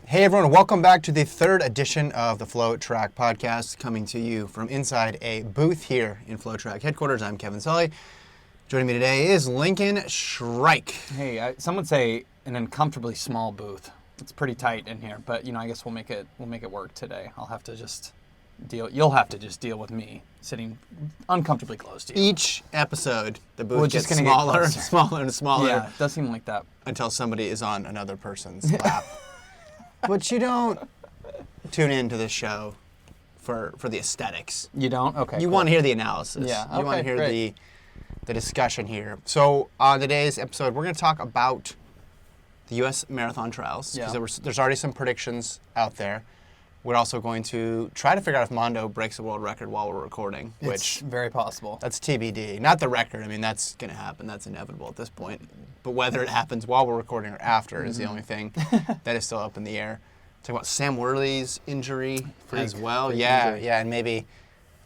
Hey everyone, welcome back to the third edition of the FloTrack podcast, coming to you from inside a booth here in FloTrack headquarters. I'm Kevin Sully. Joining me today is Lincoln Shrike. Hey, some would say an uncomfortably small booth. It's pretty tight in here, but I guess we'll make it work today. I'll have to just deal. You'll have to just deal with me sitting uncomfortably close to you. Each episode, the booth gets smaller and smaller and smaller. Yeah, it does seem like that. Until somebody is on another person's lap. But you don't tune into this show for the aesthetics. You don't? Okay. You want to hear the analysis. Yeah. Okay, you want to hear the discussion here. So on today's episode, we're going to talk about the U.S. marathon trials. Because there's already some predictions out there. We're also going to try to figure out if Mondo breaks a world record while we're recording. It's very possible. That's TBD. Not the record. I mean, that's going to happen. That's inevitable at this point. But whether it happens while we're recording or after is the only thing that is still up in the air. Talk about Sam Worley's injury as well. Yeah, and maybe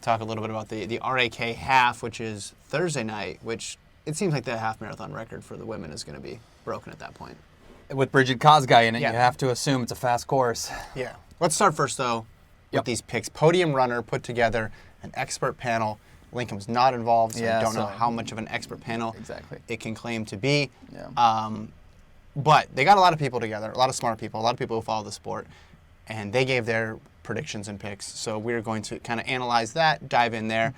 talk a little bit about the RAK Half, which is Thursday night, which it seems like the half marathon record for the women is going to be broken at that point. With Bridget Kosgei in it, you have to assume it's a fast course. Yeah. Let's start first, though, with these picks. Podium Runner put together an expert panel. Lincoln was not involved, so I don't know how much of an expert panel it can claim to be. Yeah. But they got a lot of people together, a lot of smart people, a lot of people who follow the sport, and they gave their predictions and picks. So we're going to kind of analyze that, dive in there.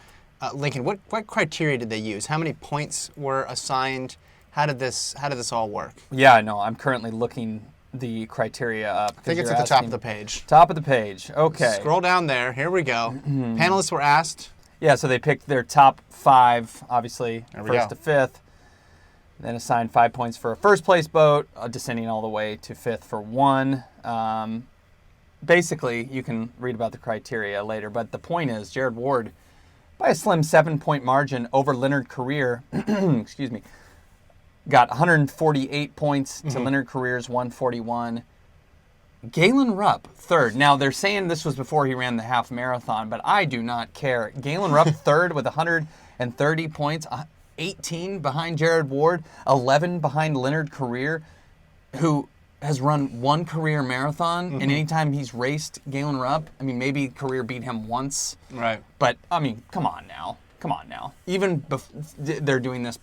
Lincoln, what criteria did they use? How many points were assigned? How did this all work? Yeah, no, I'm currently looking the criteria up. I think it's at the top of the page. Top of the page, okay. Scroll down there. Here we go. Panelists were asked. Yeah, so they picked their top 5, obviously, first to 5th. Then assigned 5 points for a first-place boat, descending all the way to 5th for 1. Basically, you can read about the criteria later, but the point is Jared Ward, by a slim 7-point margin over Leonard Career, excuse me, got 148 points to Leonard Career's 141. Galen Rupp, 3rd. Now, they're saying this was before he ran the half marathon, but I do not care. Galen Rupp, 3rd with 130 points, 18 behind Jared Ward, 11 behind Leonard Career, who has run one career marathon, and anytime he's raced Galen Rupp, I mean, maybe Career beat him once. Right. But, I mean, come on now. Even they're doing this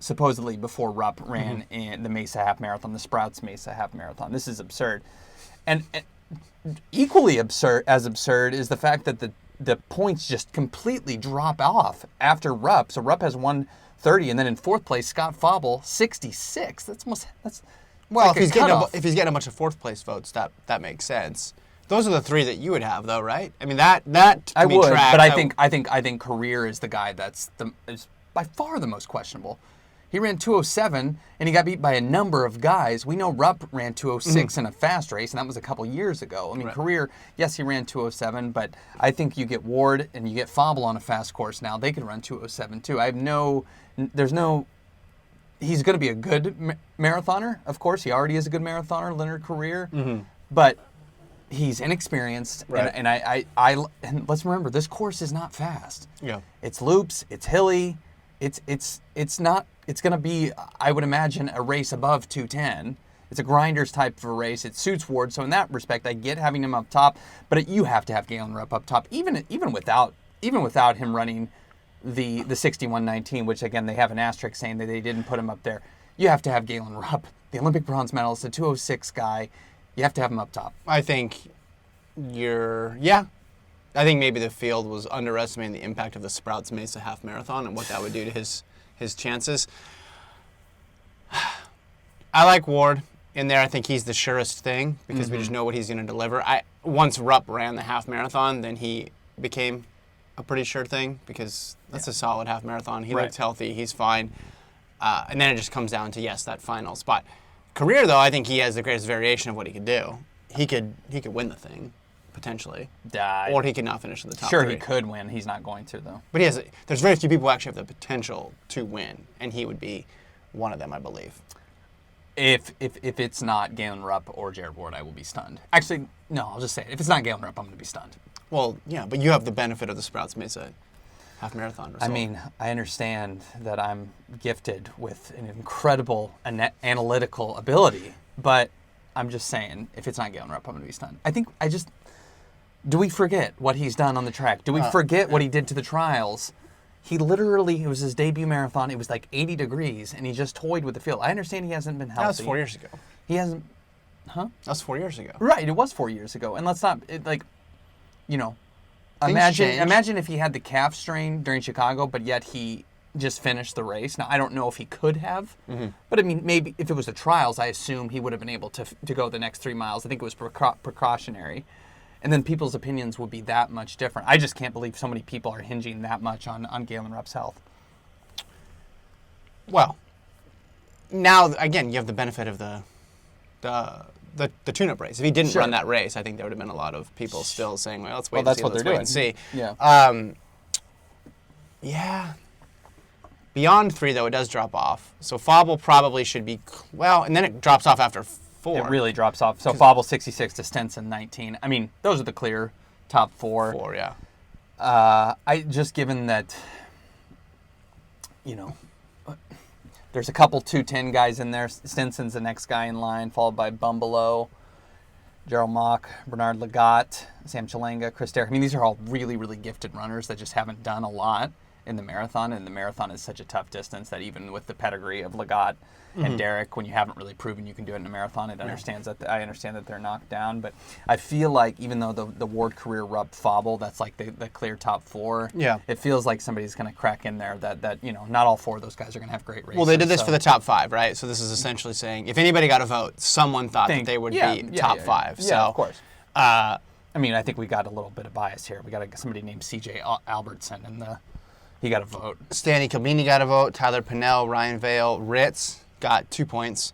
supposedly before Rupp ran in the Mesa Half Marathon, the Sprouts Mesa Half Marathon. This is absurd. And equally absurd is the fact that the points just completely drop off after Rupp. So Rupp has 130, and then in 4th place, Scott Fauble, 66. Well, if he's getting a bunch of 4th place votes, that makes sense. Those are the 3 that you would have, though, right? I mean, that I would, but I think Career is the guy is by far the most questionable. He ran 207, and he got beat by a number of guys. We know Rupp ran 206 in a fast race, and that was a couple years ago. I mean, Career, yes, he ran 207, but I think you get Ward and you get Fauble on a fast course now. They can run 207 too. He's going to be a good marathoner, of course. He already is a good marathoner, Leonard Career, but he's inexperienced, and and let's remember, this course is not fast. Yeah, it's loops, it's hilly. It's going to be, I would imagine, a race above 210. It's a grinders type of a race. It suits Ward, so in that respect, I get having him up top. But you have to have Galen Rupp up top, even without him running the 61:19, which again they have an asterisk saying that they didn't put him up there. You have to have Galen Rupp, the Olympic bronze medalist, the 206 guy. You have to have him up top. I think I think maybe the field was underestimating the impact of the Sprouts Mesa Half Marathon and what that would do to his chances. I like Ward in there. I think he's the surest thing because we just know what he's going to deliver. Once Rupp ran the half marathon, then he became a pretty sure thing because that's a solid half marathon. He looks healthy. He's fine. And then it just comes down to, that final spot. Career, though, I think he has the greatest variation of what he could do. He could win the thing. Potentially. Or he could not finish in the top 3. He could win. He's not going to, though. But there's very few people who actually have the potential to win, and he would be one of them, I believe. If it's not Galen Rupp or Jared Ward, I will be stunned. Actually, no, I'll just say it. If it's not Galen Rupp, I'm going to be stunned. Well, yeah, but you have the benefit of the Sprouts Mesa half marathon result. I mean, I understand that I'm gifted with an incredible analytical ability, but I'm just saying, if it's not Galen Rupp, I'm going to be stunned. Do we forget what he's done on the track? Do we forget what he did to the trials? He literally, it was his debut marathon. It was like 80 degrees, and he just toyed with the field. I understand he hasn't been healthy. That was 4 years ago. He hasn't, That was 4 years ago. right, it was 4 years ago. And let's not, Things change. imagine if he had the calf strain during Chicago, but yet he just finished the race. Now, I don't know if he could have, but I mean, maybe if it was the trials, I assume he would have been able to go the next 3 miles. I think it was precautionary. And then people's opinions would be that much different. I just can't believe so many people are hinging that much on Galen Rupp's health. Well, now, again, you have the benefit of the tune-up race. If he didn't run that race, I think there would have been a lot of people still saying, well, let's wait and see. Yeah. Yeah. Beyond 3, though, it does drop off. So Fauble probably should be, and then it drops off after 4. It really drops off. So Fauble 66 to Stenson 19. I mean, those are the clear top 4. 4, yeah. I just given that, there's a couple 210 guys in there. Stenson's the next guy in line, followed by Bumbelow, Gerald Mock, Bernard Lagat, Sam Chalanga, Chris Derrick. I mean, these are all really, really gifted runners that just haven't done a lot in the marathon. And the marathon is such a tough distance that even with the pedigree of Lagat and Derrick, when you haven't really proven you can do it in a marathon, I understand that they're knocked down. But I feel like even though the Ward career Rupp Fauble, that's like the clear top 4. Yeah. It feels like somebody's going to crack in there that not all 4 of those guys are going to have great races. Well, they did this for the top 5, right? So this is essentially saying if anybody got a vote, someone thought that they would be top 5. Yeah, so, of course. I mean, I think we got a little bit of bias here. We got somebody named C.J. Albertson, and he got a vote. Stanley Kilbini got a vote. Tyler Pinnell, Ryan Vale, Ritz got 2 points.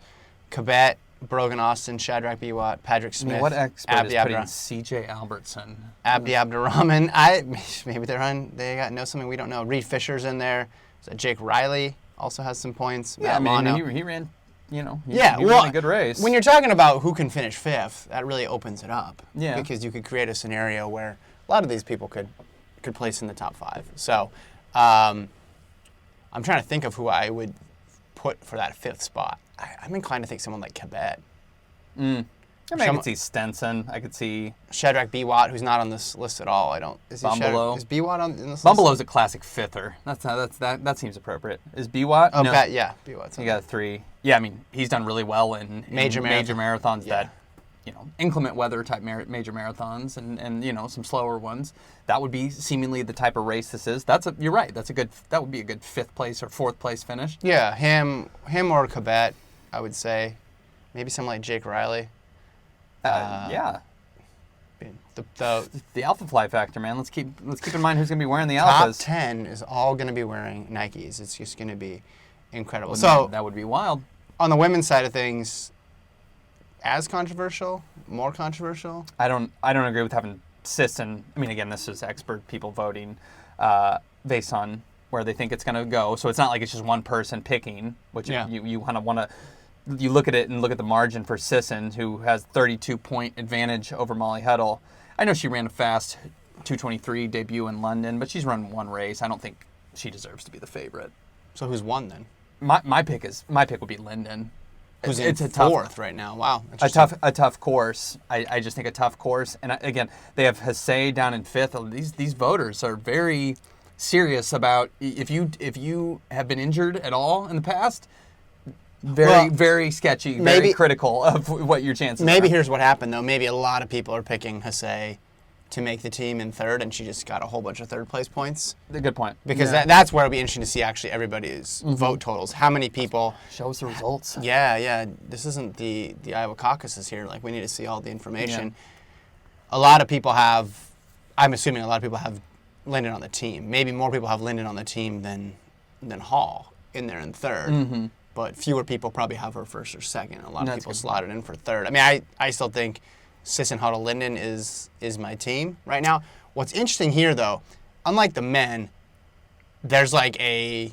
Cabet, Brogan Austin, Shadrach Biwat, Patrick Smith. I mean, what expert Abdi is putting C.J. Albertson? Abdi Abdirahman. Maybe they know something we don't know. Reed Fisher's in there. So Jake Riley also has some points. Yeah, Matt Lano. he ran. He ran a good race. When you're talking about who can finish 5th, that really opens it up. Yeah. Because you could create a scenario where a lot of these people could place in the top 5. So I'm trying to think of who I would put for that 5th spot. I'm inclined to think someone like Cabet. I could see Stenson. I could see Shadrach Biwat, who's not on this list at all. Bumbelow. Is Biwat in this list? Bumbelow's a classic 5ther. That seems appropriate. Is Biwat? Oh, no. Biwat's He got 3. Yeah, I mean, he's done really well in major marathons that, inclement weather type major marathons and some slower ones. That would be seemingly the type of race this is. You're right. That would be a good 5th place or 4th place finish. Yeah, him or Cabet, I would say. Maybe someone like Jake Riley. Yeah. The Alpha Fly factor, man. Let's keep in mind who's going to be wearing the top Alphas. 10 is all going to be wearing Nikes. It's just going to be incredible. So that would be wild. On the women's side of things, as controversial, more controversial. I don't agree with having Sisson. I mean, again, this is expert people voting based on where they think it's going to go. So it's not like it's just one person picking, which you kind of want to. You look at it and look at the margin for Sisson, who has 32-point advantage over Molly Huddle. I know she ran a fast 2:23 debut in London, but she's run one race. I don't think she deserves to be the favorite. So who's won then? My pick would be Linden. Who's it's in a tough, 4th right now? Wow, a tough course. I just think a tough course. And again, they have Hasse down in 5th. These voters are very serious about if you have been injured at all in the past. Very sketchy, very critical of what your chances are. Maybe here's what happened, though. Maybe a lot of people are picking Hasse to make the team in 3rd, and she just got a whole bunch of 3rd place points. A good point. Because that's where it'll be interesting to see actually everybody's vote totals. How many people... Show us the results. Yeah. This isn't the Iowa caucuses here. Like, we need to see all the information. Yeah. A lot of people have... I'm assuming a lot of people have Linden on the team. Maybe more people have Linden on the team than Hall in there in 3rd. Mm-hmm. But fewer people probably have her 1st or 2nd. A lot of people slotted in for 3rd. I mean, I still think Sisson Huddle Linden is my team right now. What's interesting here, though, unlike the men, there's a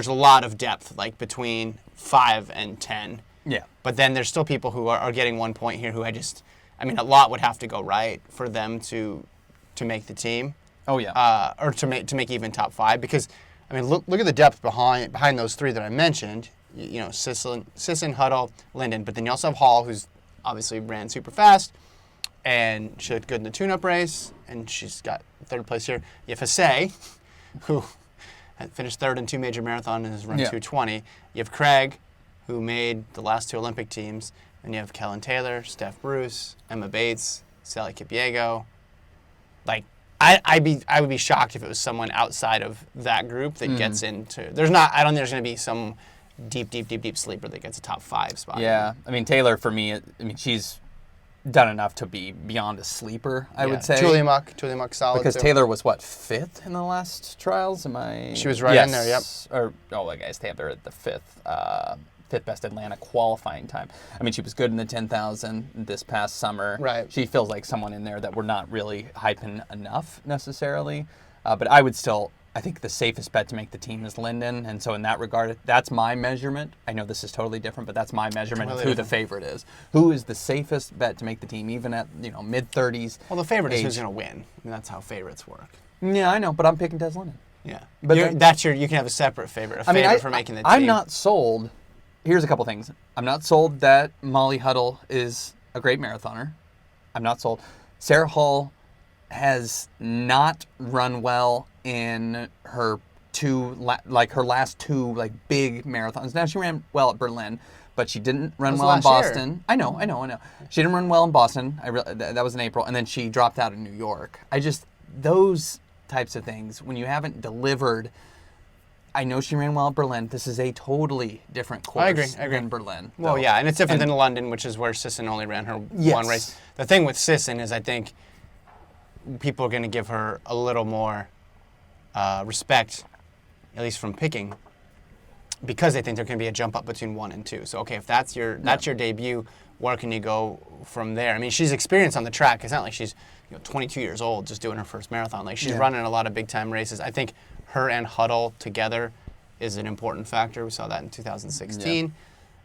lot of depth like between 5 and 10. Yeah. But then there's still people who are getting 1 point here a lot would have to go right for them to make the team. Oh yeah. Or to make even top 5 because. I mean, look at the depth behind those 3 that I mentioned. Sisson, Huddle, Linden. But then you also have Hall, who's obviously ran super fast, and she looked good in the tune-up race, and she's got third place here. You have Hasay, who had finished third in 2 major marathons and has run 2:20. You have Craig, who made the last 2 Olympic teams. And you have Kellen Taylor, Steph Bruce, Emma Bates, Sally Kipiego. Like, I would be shocked if it was someone outside of that group that gets into. I don't think there's going to be some deep sleeper that gets a top 5 spot. Yeah, I mean Taylor for me. She's done enough to be beyond a sleeper. I would say. Julia Muck solid. Because too. Taylor was what, 5th in the last trials? She was right in there. Yep. I guess they have her at the 5th. 5th best Atlanta qualifying time. I mean, she was good in the 10,000 this past summer. Right. She feels like someone in there that we're not really hyping enough necessarily. But I think the safest bet to make the team is Linden. And so in that regard, that's my measurement. I know this is totally different, but that's my measurement of who the favorite is. Who is the safest bet to make the team, even at mid-30s? Well, the favorite is who's going to win. I mean, that's how favorites work. Yeah, I know, but I'm picking Des Linden. Yeah. But you can have a separate favorite. For making the team. I'm not sold. Here's a couple things. I'm not sold that Molly Huddle is a great marathoner. I'm not sold. Sarah Hall has not run well in her last 2 big marathons. Now she ran well at Berlin, but she didn't run well in Boston. Year. I know. She didn't run well in Boston. That was in April, and then she dropped out in New York. Those types of things when you haven't delivered. I know she ran well at Berlin. This is a totally different course I agree. than Berlin. Well, yeah, and it's different than London, which is where Sisson only ran her one race. The thing with Sisson is I think people are going to give her a little more respect, at least from picking, because they think there can be a jump up between 1 and 2. So, okay, if that's your debut, where can you go from there? I mean, she's experienced on the track. It's not like she's 22 years old just doing her first marathon. Like, she's running a lot of big-time races. I think her and Huddle together is an important factor. We saw that in 2016.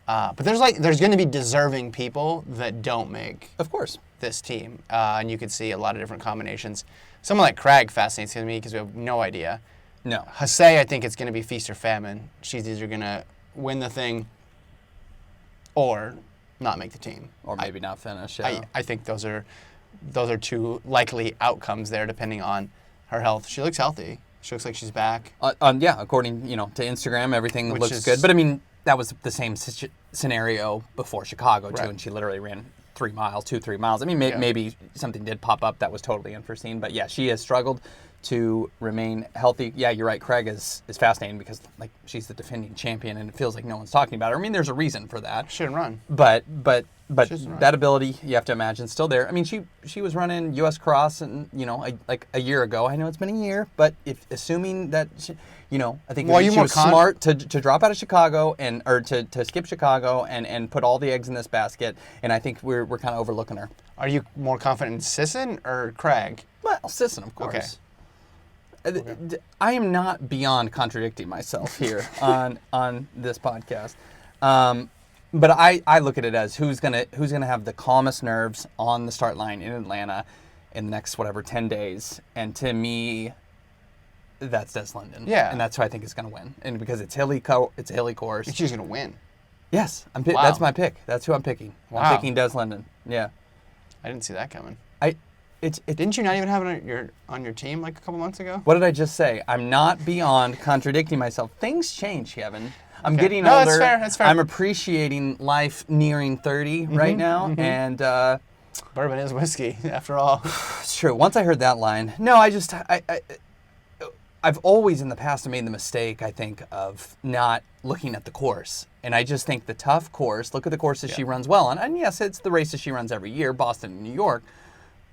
But there's going to be deserving people that don't make, of course, this team, and you could see a lot of different combinations. Someone like Craig fascinates me because we have no idea. No, Hasay, I think it's going to be feast or famine. She's either going to win the thing or not make the team, or maybe not finish. Yeah. I think those are 2 likely outcomes there, depending on her health. She looks healthy. She looks like she's back. According to Instagram, everything looks good. But I mean, that was the same scenario before Chicago too, and she literally ran 3 miles. I mean, maybe something did pop up that was totally unforeseen. But yeah, she has struggled to remain healthy. Yeah, you're right. Craig is fascinating because she's the defending champion, and it feels like no one's talking about her. I mean, there's a reason for that. Shouldn't run. But that ability, you have to imagine, still there. I mean, she was running U.S. Cross and a year ago. I know it's been a year, but assuming that I think she was smart to drop out of Chicago or to skip Chicago and put all the eggs in this basket. And I think we're kind of overlooking her. Are you more confident in Sisson or Craig? Well, Sisson, of course. Okay. I am not beyond contradicting myself here on this podcast. But I look at it as who's gonna have the calmest nerves on the start line in Atlanta in the next 10 days, and to me, that's Des Linden. Yeah, and that's who I think is gonna win, and because it's a hilly course. And she's gonna win. Yes, that's my pick. That's who I'm picking. Wow. I'm picking Des Linden. Yeah, I didn't see that coming. Didn't you not even have it on your team a couple months ago? What did I just say? I'm not beyond contradicting myself. Things change, Kevin. I'm getting older. That's fair. I'm appreciating life neering 30 right now, and bourbon is whiskey, after all. It's true. Once I heard that line, I've always in the past made the mistake, I think, of not looking at the course, and I just think the tough course. Look at the courses she runs well on, and yes, it's the races she runs every year, Boston and New York.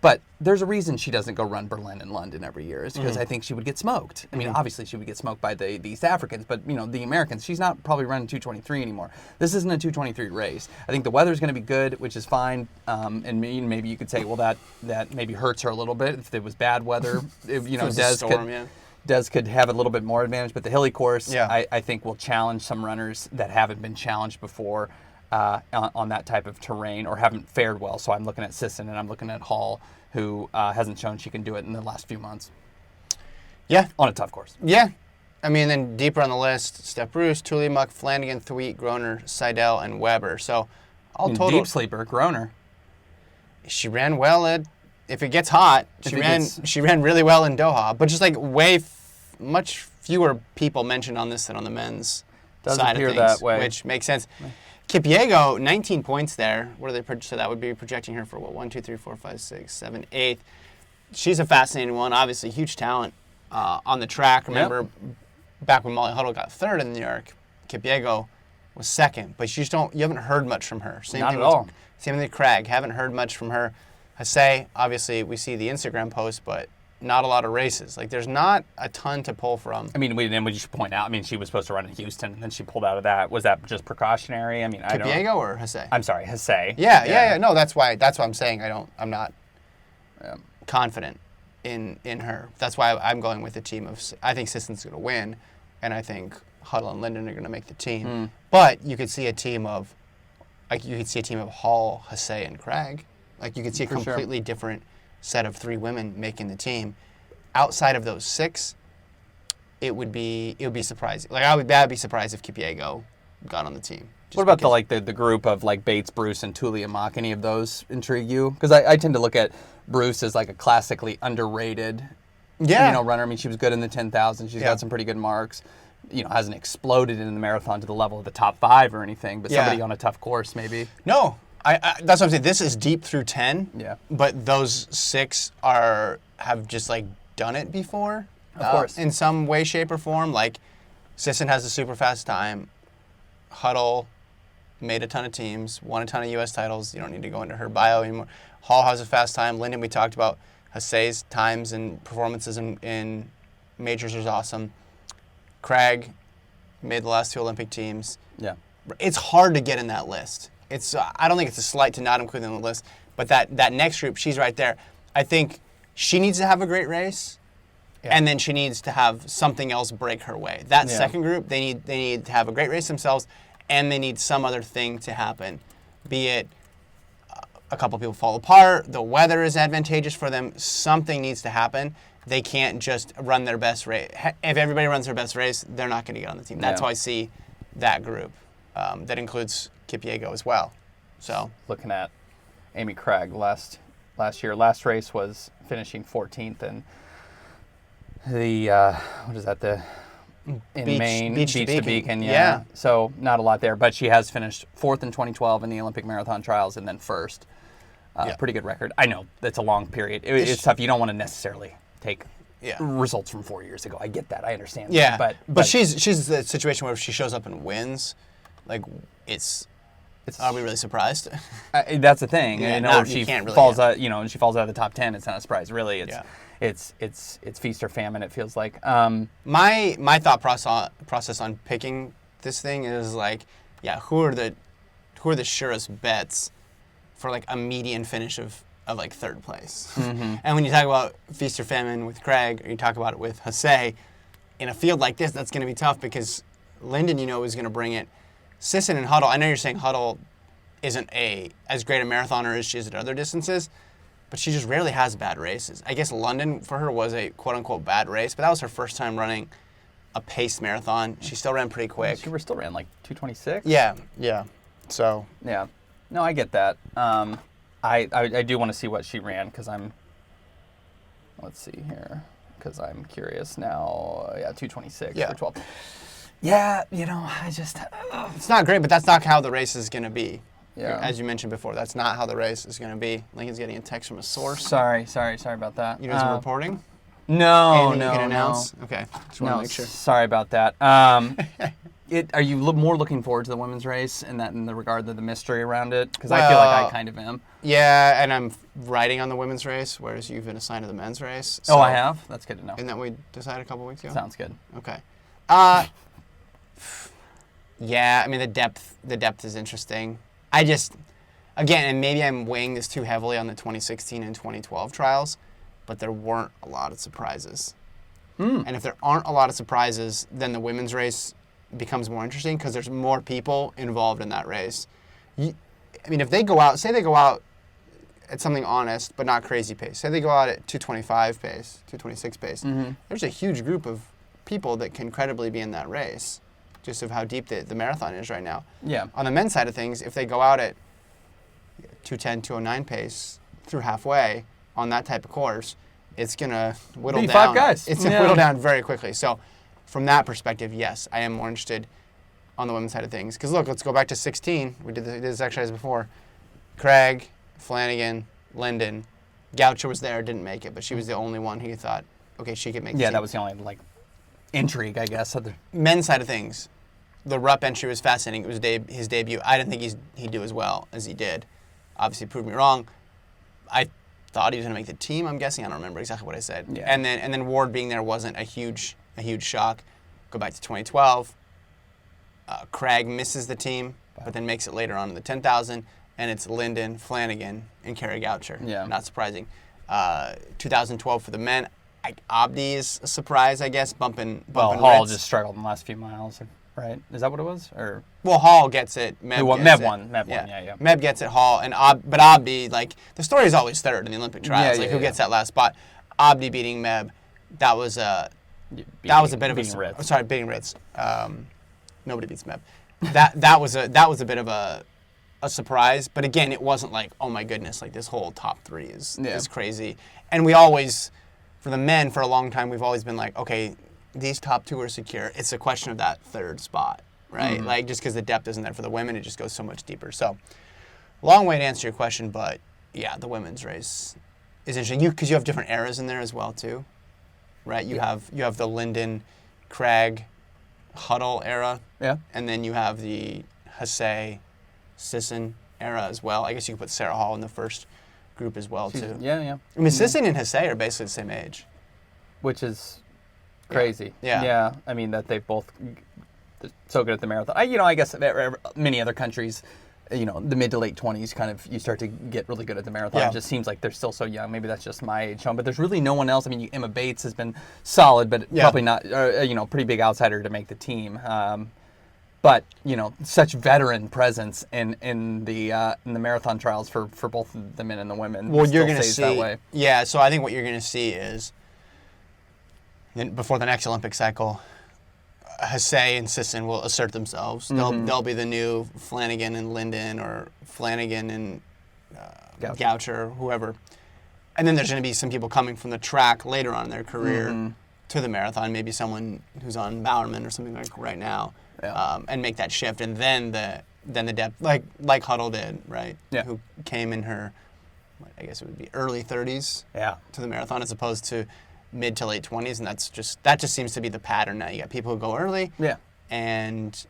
But there's a reason she doesn't go run Berlin and London every year. It's because I think she would get smoked. I mean, obviously she would get smoked by the East Africans, but the Americans, she's not probably running 2:23 anymore. This isn't a 2:23 race. I think the weather's going to be good, which is fine. And maybe you could say, well, that maybe hurts her a little bit if it was bad weather. Des could have a little bit more advantage, but the hilly course, I think, will challenge some runners that haven't been challenged before. On that type of terrain or haven't fared well. So I'm looking at Sisson and I'm looking at Hall, who hasn't shown she can do it in the last few months. Yeah. On a tough course. Yeah. I mean, then deeper on the list, Steph Bruce, Tuliamuk, Flanagan, Thweet, Groner, Seidel, and Weber. So all total, deep sleeper, Groner. she ran well at. If it gets hot, she ran really well in Doha. But just like much fewer people mentioned on this than on the men's side of things, that way. which makes sense. Kipyego, 19 points there. What are they? So that would be projecting her for what? 1, 2, 3, 4, 5, 6, 7, 8. She's a fascinating one. Obviously, huge talent on the track. Remember, back when Molly Huddle got third in New York, Kipyego was second. But you haven't heard much from her. Not at all. Same with Craig. Haven't heard much from her. Hasay, obviously, we see the Instagram post, but not a lot of races. Like, there's not a ton to pull from. I mean, we should point out, she was supposed to run in Houston, and then she pulled out of that. Was that just precautionary? I don't know. Kipyego or Hasay? I'm sorry, Hasay. Yeah. No, that's why I'm saying I'm not confident in her. That's why I'm going with the team of, I think Sisson's going to win, and I think Huddle and Linden are going to make the team. But you could see a team of Hall, Hasay, and Craig. Like, you could see a completely different set of 3 women making the team. Outside of those 6, it would be surprising. Like, I'd be surprised if Kipyego got on the team. What about the group of like Bates, Bruce, and Tuliamuk? Any of those intrigue you? Because I tend to look at Bruce as like a classically underrated runner. She was good in the 10,000. She's got some pretty good marks. Hasn't exploded in the marathon to the level of the top 5 or anything, but somebody on a tough course maybe. No. That's what I'm saying. This is deep through 10. Yeah. But those 6 have just like done it before. Of course. In some way, shape, or form. Like, Sisson has a super fast time. Huddle made a ton of teams, won a ton of U.S. titles. You don't need to go into her bio anymore. Hall has a fast time. Linden, we talked about. Hasay's times and performances in majors is awesome. Craig made the last 2 Olympic teams. Yeah. It's hard to get in that list. I don't think it's a slight to not include them on the list, but that next group, she's right there. I think she needs to have a great race, and then she needs to have something else break her way. That second group, they need to have a great race themselves, and they need some other thing to happen, be it a couple people fall apart, the weather is advantageous for them, something needs to happen. They can't just run their best race. If everybody runs their best race, they're not going to get on the team. That's how I see that group. That includes Kipyego as well. So looking at Amy Craig last race was finishing 14th in the Maine Beach to Beacon. Yeah. So not a lot there, but she has finished 4th in 2012 in the Olympic marathon trials and then 1st. Pretty good record. I know that's a long period. It's tough. You don't want to necessarily take results from 4 years ago. I get that. I understand. Yeah. That. But she's the situation where if she shows up and wins, like are we really surprised? That's the thing. Yeah, if she falls out, and she falls out of the top 10, it's not a surprise. Really, it's feast or famine. It feels like. My thought process on picking this thing is like, who are the surest bets for like a median finish of like 3rd place? Mm-hmm. And when you talk about feast or famine with Craig, or you talk about it with Hasay, in a field like this, that's going to be tough because Linden, is going to bring it. Sisson and Huddle, I know you're saying Huddle isn't as great a marathoner as she is at other distances, but she just rarely has bad races. I guess London for her was a quote-unquote bad race, but that was her first time running a paced marathon. She still ran pretty quick. She still ran like 2:26? Yeah. So. Yeah. No, I get that. I do want to see what she ran because let's see here, because I'm curious now. 2:26 for 12. Yeah, I just... It's not great, but that's not how the race is going to be. Yeah. As you mentioned before, that's not how the race is going to be. Lincoln's getting a text from a source. Sorry about that. You doing some reporting? No, Anything you can announce? No. Okay. Just want to make sure. Sorry about that. Are you more looking forward to the women's race in the regard of the mystery around it? Because I feel like I kind of am. Yeah, and I'm riding on the women's race, whereas you've been assigned to the men's race. So, I have? That's good to know. Isn't that what we decided a couple weeks ago? Sounds good. Okay. Yeah, the depth is interesting. And maybe I'm weighing this too heavily on the 2016 and 2012 trials, but there weren't a lot of surprises. And if there aren't a lot of surprises, then the women's race becomes more interesting because there's more people involved in that race. If they go out, say they go out at something honest but not crazy pace. Say they go out at 2:25 pace, 2:26 pace. Mm-hmm. There's a huge group of people that can credibly be in that race, just of how deep the marathon is right now. Yeah. On the men's side of things, if they go out at 2:10, 2:09 pace through halfway on that type of course, it's going to whittle down. 5 guys. It's going to whittle down very quickly. So from that perspective, yes, I am more interested on the women's side of things. Because look, let's go back to 16. We did this exercise before. Craig, Flanagan, Linden. Goucher was there, didn't make it, but she was the only one who thought, okay, she could make the team. That was the only intrigue, I guess. Men's side of things, the Rupp entry was fascinating. It was his debut. I didn't think he'd do as well as he did. Obviously, proved me wrong. I thought he was going to make the team. I'm guessing. I don't remember exactly what I said. Yeah. And then Ward being there wasn't a huge shock. Go back to 2012. Craig misses the team, but then makes it later on in the 10,000. And it's Linden, Flanagan, and Kerry Goucher. Yeah. Not surprising. 2012 for the men. Abdi is a surprise, I guess, bumping Hall Ritz. just struggled in the last few miles, right? Is that what it was? Or well, Hall gets it. Meb won. Meb gets it. Hall and but Abdi, the story is always third in the Olympic trials. Who gets that last spot? Abdi beating Meb. That was a bit of a Ritz. Sorry, beating Ritz. Nobody beats Meb. That was a bit of a surprise, but again, it wasn't like, oh my goodness, this whole top three is crazy. And we always, for the men, for a long time, we've always been like, okay, these top two are secure. It's a question of that third spot, right? Mm-hmm. Just because the depth isn't there for the women, it just goes so much deeper. So, long way to answer your question, but yeah, the women's race is interesting. Because you have different eras in there as well too, right? You have the Linden, Craig, Huddle era, and then you have the Hasay, Sisson era as well. I guess you could put Sarah Hall in the first group as well too. Yeah. I mean, Sisson and Hasay are basically the same age, which is crazy. Yeah. I mean that they both so good at the marathon. I guess many other countries, the mid to late 20s, kind of you start to get really good at the marathon. Yeah. It just seems like they're still so young. Maybe that's just my age, but there's really no one else. I mean, Emma Bates has been solid, but probably not. Pretty big outsider to make the team. But such veteran presence in the marathon trials for both the men and the women. Well, you're going to see that way. Yeah. So I think what you're going to see is before the next Olympic cycle, Hasay and Sisson will assert themselves. Mm-hmm. They'll be the new Flanagan and Linden, or Flanagan and Goucher, whoever. And then there's going to be some people coming from the track later on in their career to the marathon. Maybe someone who's on Bowerman or something like right now. Yeah. And make that shift, and then the depth, like Huddle did, right? Yeah. Who came in her, I guess it would be early 30s. Yeah. To the marathon, as opposed to mid to late 20s, and that just seems to be the pattern now. You got people who go early. Yeah. And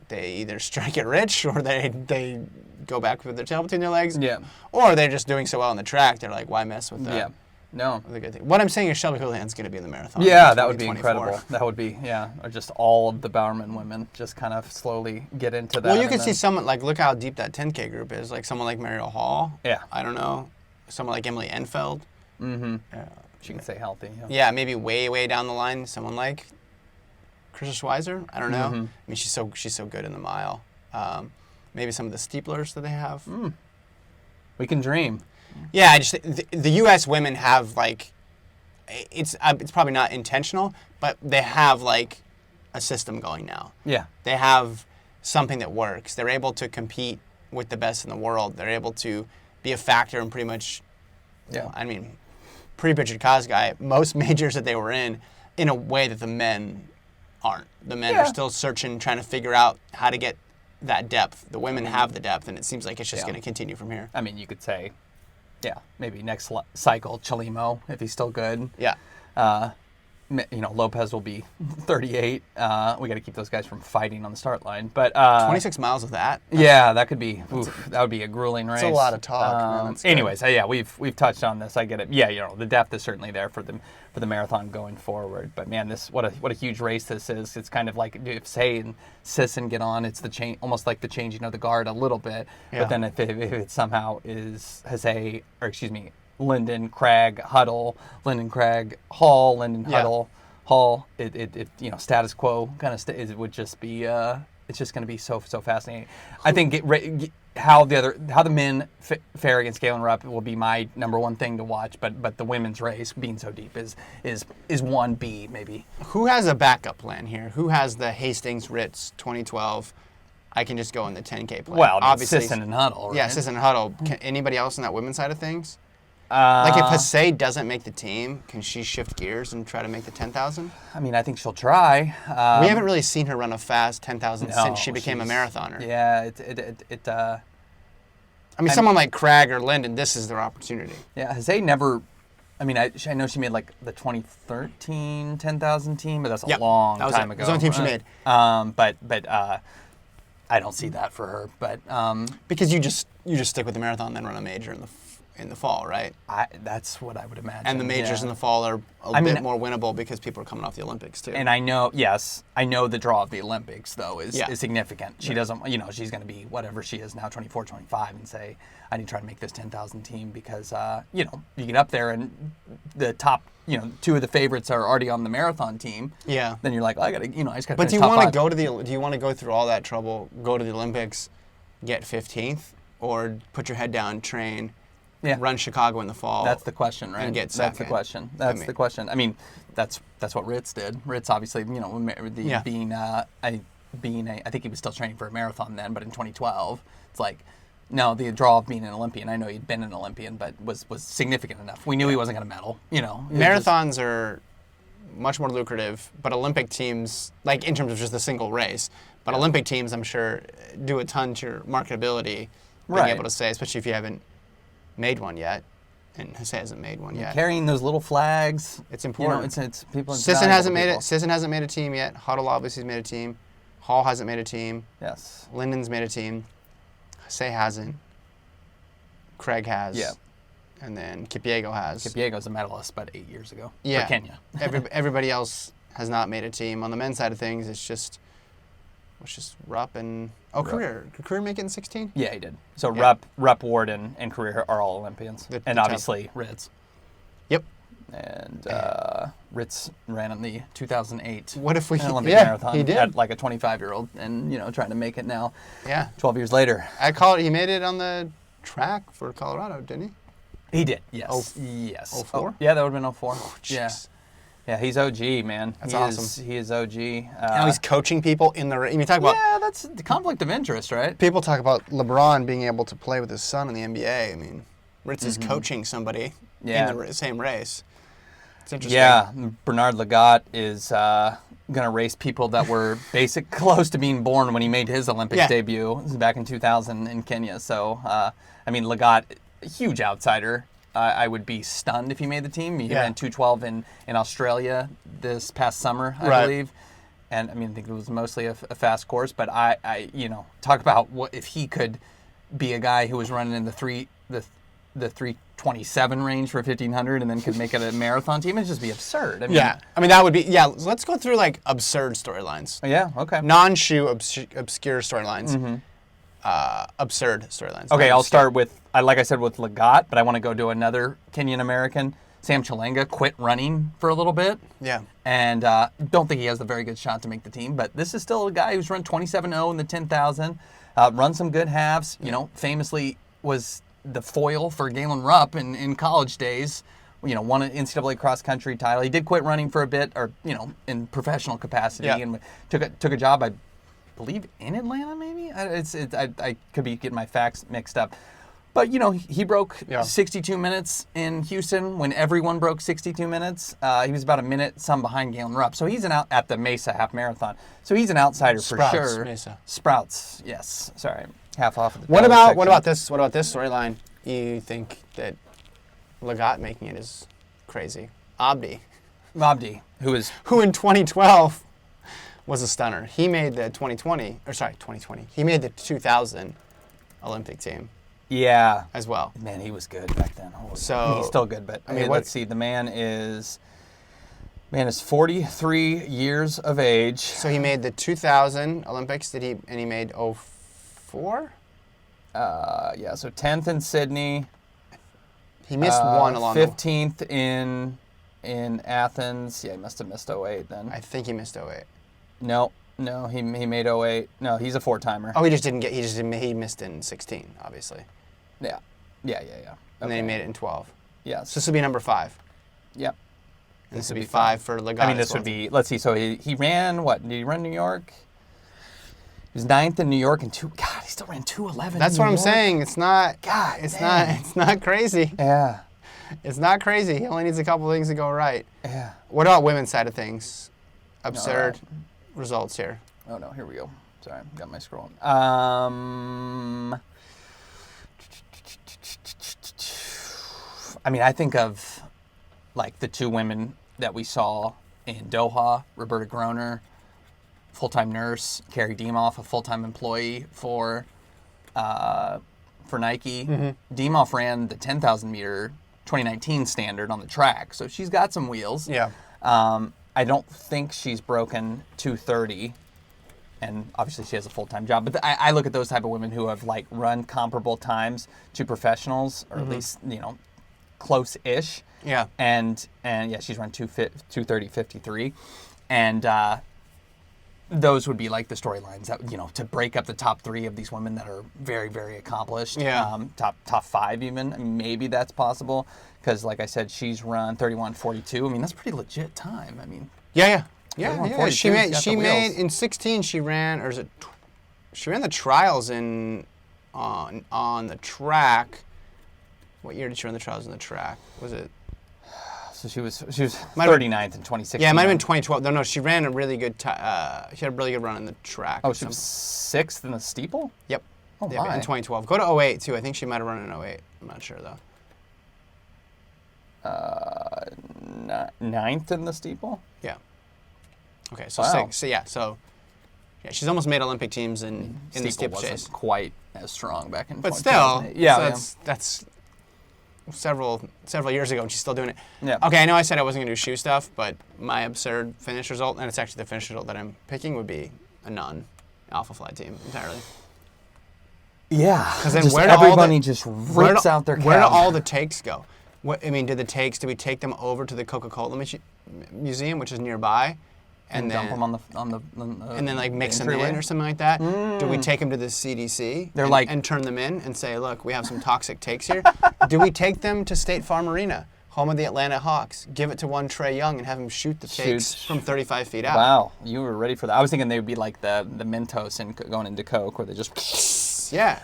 they either strike it rich, or they go back with their tail between their legs. Yeah. Or they're just doing so well on the track, they're like, why mess with that? Yeah. No. The good thing. What I'm saying is Shelby Houlihan's going to be in the marathon. Yeah, that would be incredible. That would be, or just all of the Bowerman women just kind of slowly get into that. Well, you can see someone, look how deep that 10K group is. Someone like Mariel Hall. Yeah. I don't know. Someone like Emily Enfeld. Mm-hmm. She can stay healthy. Yeah, maybe way, way down the line, someone like Krista Schweizer. I don't know. Mm-hmm. I mean, she's so good in the mile. Maybe some of the steeplers that they have. We can dream. Yeah, I just the U.S. women have it's probably not intentional, but they have a system going now. Yeah. They have something that works. They're able to compete with the best in the world. They're able to be a factor in pretty much. Yeah. I mean, pre-Richard Kosgei, most majors that they were in a way that the men aren't. The men are still searching, trying to figure out how to get that depth. The women have the depth, and it seems like it's just going to continue from here. I mean, you could say. Yeah, maybe next cycle, Chalimo, if he's still good. Yeah. Lopez will be 38. We got to keep those guys from fighting on the start line. But 26 miles of that. Yeah, that could be. That would be a grueling race. It's a lot of talk. Anyways, we've touched on this. I get it. Yeah, the depth is certainly there for the marathon going forward. But man, what a huge race this is. It's kind of like if Say and Sisson get on, it's almost like the changing of the guard a little bit. Yeah. But then if it somehow is Linden, Craig, Huddle, Linden, Craig, Hall, Linden, Huddle, Hall. It status quo kind of it would just be. It's just going to be so fascinating. I think how the men fare against Galen Rupp will be my number one thing to watch. But the women's race being so deep is 1B maybe. Who has a backup plan here? Who has the Hastings Ritz 2012? I can just go in the 10K plan. Well, I mean, obviously, Sisson and Huddle. Right? Yeah, Sisson and Huddle. Can anybody else on that women's side of things? Like if Hasay doesn't make the team, can she shift gears and try to make the 10,000? I mean, I think she'll try. We haven't really seen her run a fast 10,000 since she became a marathoner. Yeah, I mean, someone like Cragg or Linden, this is their opportunity. Yeah, Hasay never. I mean, I know she made like the 2013 10,000 team, but that's a long time ago. That was the only team she made. But I don't see that for her. But because you just stick with the marathon, and then run a major in the fall, right? That's what I would imagine. And the majors in the fall are a bit more winnable because people are coming off the Olympics too. And I know the draw of the Olympics though is significant. She doesn't, she's going to be whatever she is now, 24, 25, and say, I need to try to make this 10,000 team because, you get up there and the top, two of the favorites are already on the marathon team. Yeah. Then you're like, I just got to finish top 5. But do you want to go through all that trouble, go to the Olympics, get 15th, or put your head down, train, run Chicago in the fall? That's the question, right? And get second. That's the question. The question. I mean, that's what Ritz did. Ritz obviously, being I think he was still training for a marathon then, but in 2012, it's like, no, the draw of being an Olympian. I know he'd been an Olympian, but was significant enough. We knew he wasn't going to medal. Marathons are much more lucrative, but Olympic teams, like in terms of just the single race, but Olympic teams, I'm sure, do a ton to your marketability, being able to say, especially if you haven't made one yet, and Hasay hasn't made one yet. Carrying those little flags, it's important. It's people. Sisson hasn't made it. Sisson hasn't made a team yet. Huddle obviously has made a team. Hall hasn't made a team. Yes. Linden's made a team. Hasay hasn't. Craig has. Yeah. And then Kipyego has. Kipyego's a medalist about 8 years ago for Kenya. Everybody else has not made a team. On the men's side of things, it's just Rupp and Career. Did Career make it in 16? Yeah, he did. So Rupp, Ward, and Career are all Olympians, and obviously Ritz. Yep. And Ritz ran in the 2008 Olympic marathon. He did. At like a 25-year-old, and trying to make it now. Yeah. 12 years later. He made it on the track for Colorado, didn't he? He did. Yes. Yes. 04? Yeah, that would have been 04. Oh, yeah. Yeah, he's OG, man. That's awesome. He is OG. Now he's coaching people in the race. You talk about that's the conflict of interest, right? People talk about LeBron being able to play with his son in the NBA. I mean, Ritz is coaching somebody in the same race. It's interesting. Yeah, Bernard Lagat is going to race people that were close to being born when he made his Olympic debut. This is back in 2000 in Kenya. So, Lagat, a huge outsider. I would be stunned if he made the team. He ran 2:12 in Australia this past summer, I believe. And I think it was mostly a fast course. But I talk about what if he could be a guy who was running in the 3:27 range for 1500 and then could make it a marathon team. It'd just be absurd. That would be Let's go through like absurd storylines. Yeah. Okay. Non-shoe obscure storylines. Mm-hmm. Absurd storylines. Okay, I'll start with, like I said, with Lagat, but I want to go to another Kenyan American. Sam Chilenga quit running for a little bit. Yeah. And don't think he has a very good shot to make the team, but this is still a guy who's run 27.0 in the 10,000, run some good halves, famously was the foil for Galen Rupp in college days. Won an NCAA cross country title. He did quit running for a bit, or in professional capacity, and took a job, I believe, in Atlanta. Maybe I could be getting my facts mixed up, but he broke 62 minutes in Houston when everyone broke 62 minutes. He was about a minute some behind Galen Rupp, so he's at the Mesa Half Marathon. So he's an outsider for sure. Mesa. Sprouts, yes. Sorry, half off of the. What about this storyline? You think that Lagat making it is crazy? Abdi, who in 2012 was a stunner. He made the 2020. He made the 2000 Olympic team. Yeah. As well. Man, he was good back then. He's still good, but let's see. The man is 43 years of age. So he made the 2000 Olympics. He made 04? Yeah, so 10th in Sydney. He missed one along the way. 15th in Athens. Yeah, he must have missed 08 then. I think he missed 08. No. No, he made 08. No, he's a 4-timer. Oh, he he missed in 16, obviously. Yeah. And then he made it in 12. Yes. So this would be number 5. Yep. And this would be 5 for Lagat. I mean, this would be, let's see, so he ran, what, did he run New York? He was 9th in New York and God, he still ran 2:11. That's what I'm saying. It's not, God, it's not crazy. Yeah. It's not crazy. He only needs a couple things to go right. Yeah. What about women's side of things? Absurd right. results here. Oh, no, here we go. Sorry, got my scrolling. I mean, I think of, like, the 2 women that we saw in Doha, Roberta Groner, full-time nurse, Carrie Demoff, a full-time employee for Nike. Mm-hmm. Demoff ran the 10,000-meter 2019 standard on the track, so she's got some wheels. Yeah. I don't think she's broken 2:30, and obviously she has a full-time job. But I look at those type of women who have like run comparable times to professionals, or at least close-ish. Yeah. And yeah, she's run 2:30:53, and those would be like the storylines that to break up the top 3 of these women that are very, very accomplished. Yeah. Top 5 even. I mean, maybe that's possible because, like I said, she's run 31:42. I mean, that's pretty legit time. I mean. Yeah. 31:42, She made in 16. She ran, or is it? She ran the trials on the track. What year did she run the trials on the track? Was it? So she was 39th in 2016. Yeah, it might have been 2012. No, she ran a really good she had a really good run in the track. Oh, she was 6th in the steeple? Yep. Oh, yep, my. in 2012. Go to 08, too. I think she might have run in 08. I'm not sure, though. 9th in the steeple? Yeah. Okay, so Wow. 6. So, yeah, she's almost made Olympic teams in the steeple wasn't chase. quite as strong back in But still, 2008. Yeah, so that's several years ago, and she's still doing it. Yeah. Okay, I know I said I wasn't going to do shoe stuff, but my absurd finish result, and it's actually the finish result that I'm picking, would be a non-Alpha Fly team entirely. Yeah. Because then everybody just rips out their Where do cab. all the takes go? Do we take them over to the Coca-Cola Museum, which is nearby, and then dump them on the and then like mix them entryway? in or something like that? Do we take them to the CDC and turn them in and say, look, we have some toxic takes here? Do we take them to State Farm Arena, home of the Atlanta Hawks, give it to one Trae Young and have him shoot the takes from 35 feet out? Wow, you were ready for that. I was thinking they would be like the Mentos and going into Coke, where they just... Yeah.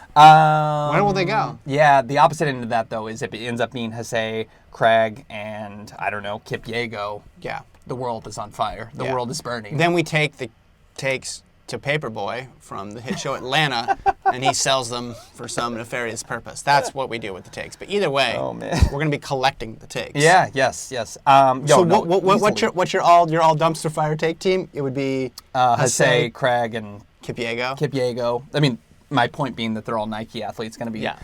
Where will they go? Yeah, the opposite end of that, though, is if it ends up being Hasay, Craig, and, I don't know, Kip Yago. Yeah. The world is on fire. The world is burning. Then we take the takes to Paperboy from the hit show Atlanta, and he sells them for some nefarious purpose. That's what we do with the takes. But either way, we're going to be collecting the takes. Yeah, yes. What's your all dumpster fire take team? It would be Hasay, Craig, and Kip Yago. Kip Yago. I mean, my point being that they're all Nike athletes. Going to be. Yeah.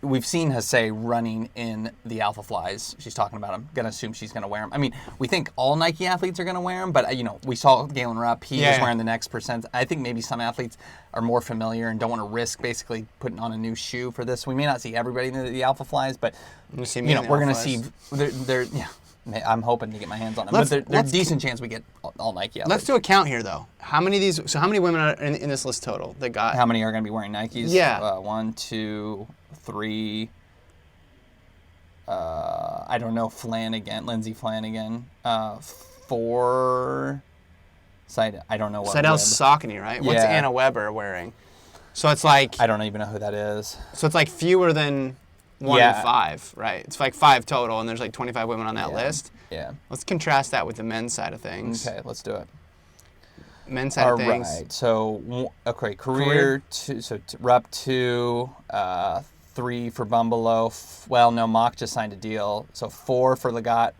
We've seen Hasay running in the Alpha Flies. She's talking about them. Going to assume she's going to wear them. I mean, we think all Nike athletes are going to wear them, but we saw Galen Rupp. He was wearing the next percent. I think maybe some athletes are more familiar and don't want to risk basically putting on a new shoe for this. We may not see everybody in the Alpha Flies, but we're going to see. They're I'm hoping to get my hands on them, but there's a decent chance we get all Nike athletes. Let's do a count here, though. How many of these? So how many women are in this list total that got? How many are going to be wearing Nikes? Yeah. 1, 2, 3. I don't know. Lindsay Flanagan. 4. I don't know what. Seidel's Saucony, right? Yeah. What's Anna Weber wearing? So it's like. I don't even know who that is. So it's like fewer than 1 in 5, right? It's like 5 total, and there's like 25 women on that list. Yeah. Let's contrast that with the men's side of things. Okay, let's do it. Men's side of things. All right. So, career 2. So, Rupp 2, 3 for Bumbalo. Well, no, Mock just signed a deal. So 4 for Lagat,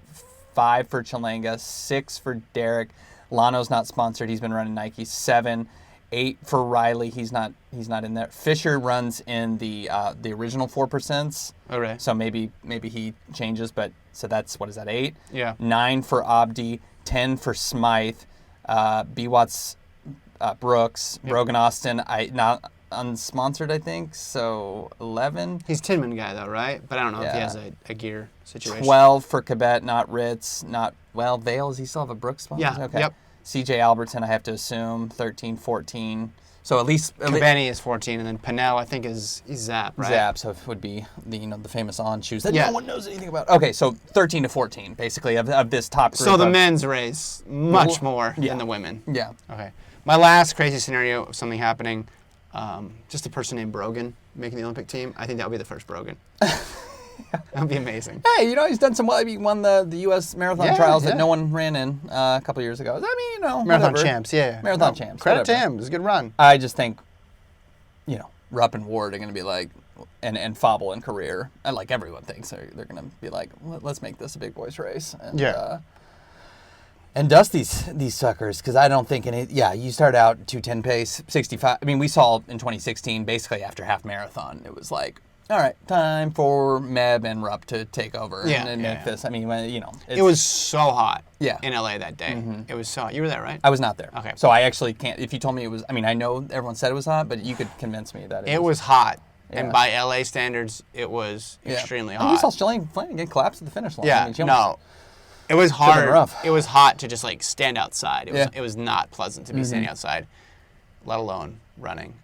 5 for Chalanga, 6 for Derek. Lano's not sponsored. He's been running Nike. 7, 8 for Riley. He's not in there. Fisher runs in the original 4%. Okay. So maybe he changes, but so that's, what is that, 8? Yeah. 9 for Abdi, 10 for Smythe, B. Watts, Brooks, Brogan Austin. Not unsponsored, I think. So 11. He's Tinman guy though, right? But I don't know if he has a gear situation. 12 for Cabet, not Ritz, not Vale. Does he still have a Brooks sponsor? Yeah. Okay. Yep. C.J. Albertson, I have to assume, 13, 14. So at least Benny is 14, and then Pinnell, I think, is Zap, right? Zap, so it would be the famous On shoes that no one knows anything about. Okay, so 13 to 14, basically, of this top group. So the men's race, much more than the women. Yeah. Okay. My last crazy scenario of something happening, just a person named Brogan making the Olympic team. I think that would be the first Brogan. That would be amazing. Hey, he's done some well. He won the U.S. marathon trials that no one ran in a couple years ago. I mean, Marathon whatever. champs, yeah. Marathon champs. Credit whatever. to him. It was a good run. I just think, Rupp and Ward are going to be like, and Fauble in career, and like everyone thinks they're going to be like, let's make this a big boys race. And, and dust these suckers, because I don't think you start out 2:10 pace, 65. I mean, we saw in 2016, basically after half marathon, it was like, all right, time for Meb and Rupp to take over and make this. I mean, it was so hot in LA that day. Mm-hmm. It was so hot. You were there, right? I was not there. Okay. So I actually can't, if you told me it was, I mean, I know everyone said it was hot, but you could convince me that it was hot. Yeah. And by LA standards, it was extremely hot. And we saw Shalane Flanagan get collapsed at the finish line. Yeah, I mean, it was hard. Rough. It was hot to just like stand outside. It was not pleasant to be standing outside, let alone running.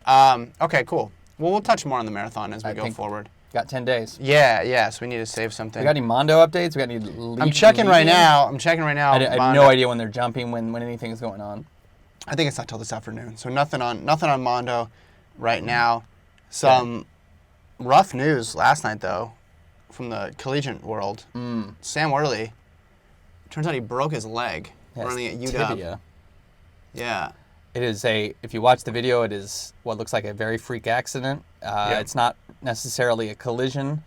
Okay, cool. Well, we'll touch more on the marathon as we go forward. Got 10 days. Yeah, so we need to save something. We got any Mondo updates? We got any lead? I'm checking right now. I have no idea when they're jumping, when anything's going on. I think it's not till this afternoon. So nothing on Mondo right now. Some rough news last night, though, from the collegiate world. Sam Worley, turns out he broke his leg running at UW. Tibia. Yeah. It is if you watch the video, it is what looks like a very freak accident. It's not necessarily a collision.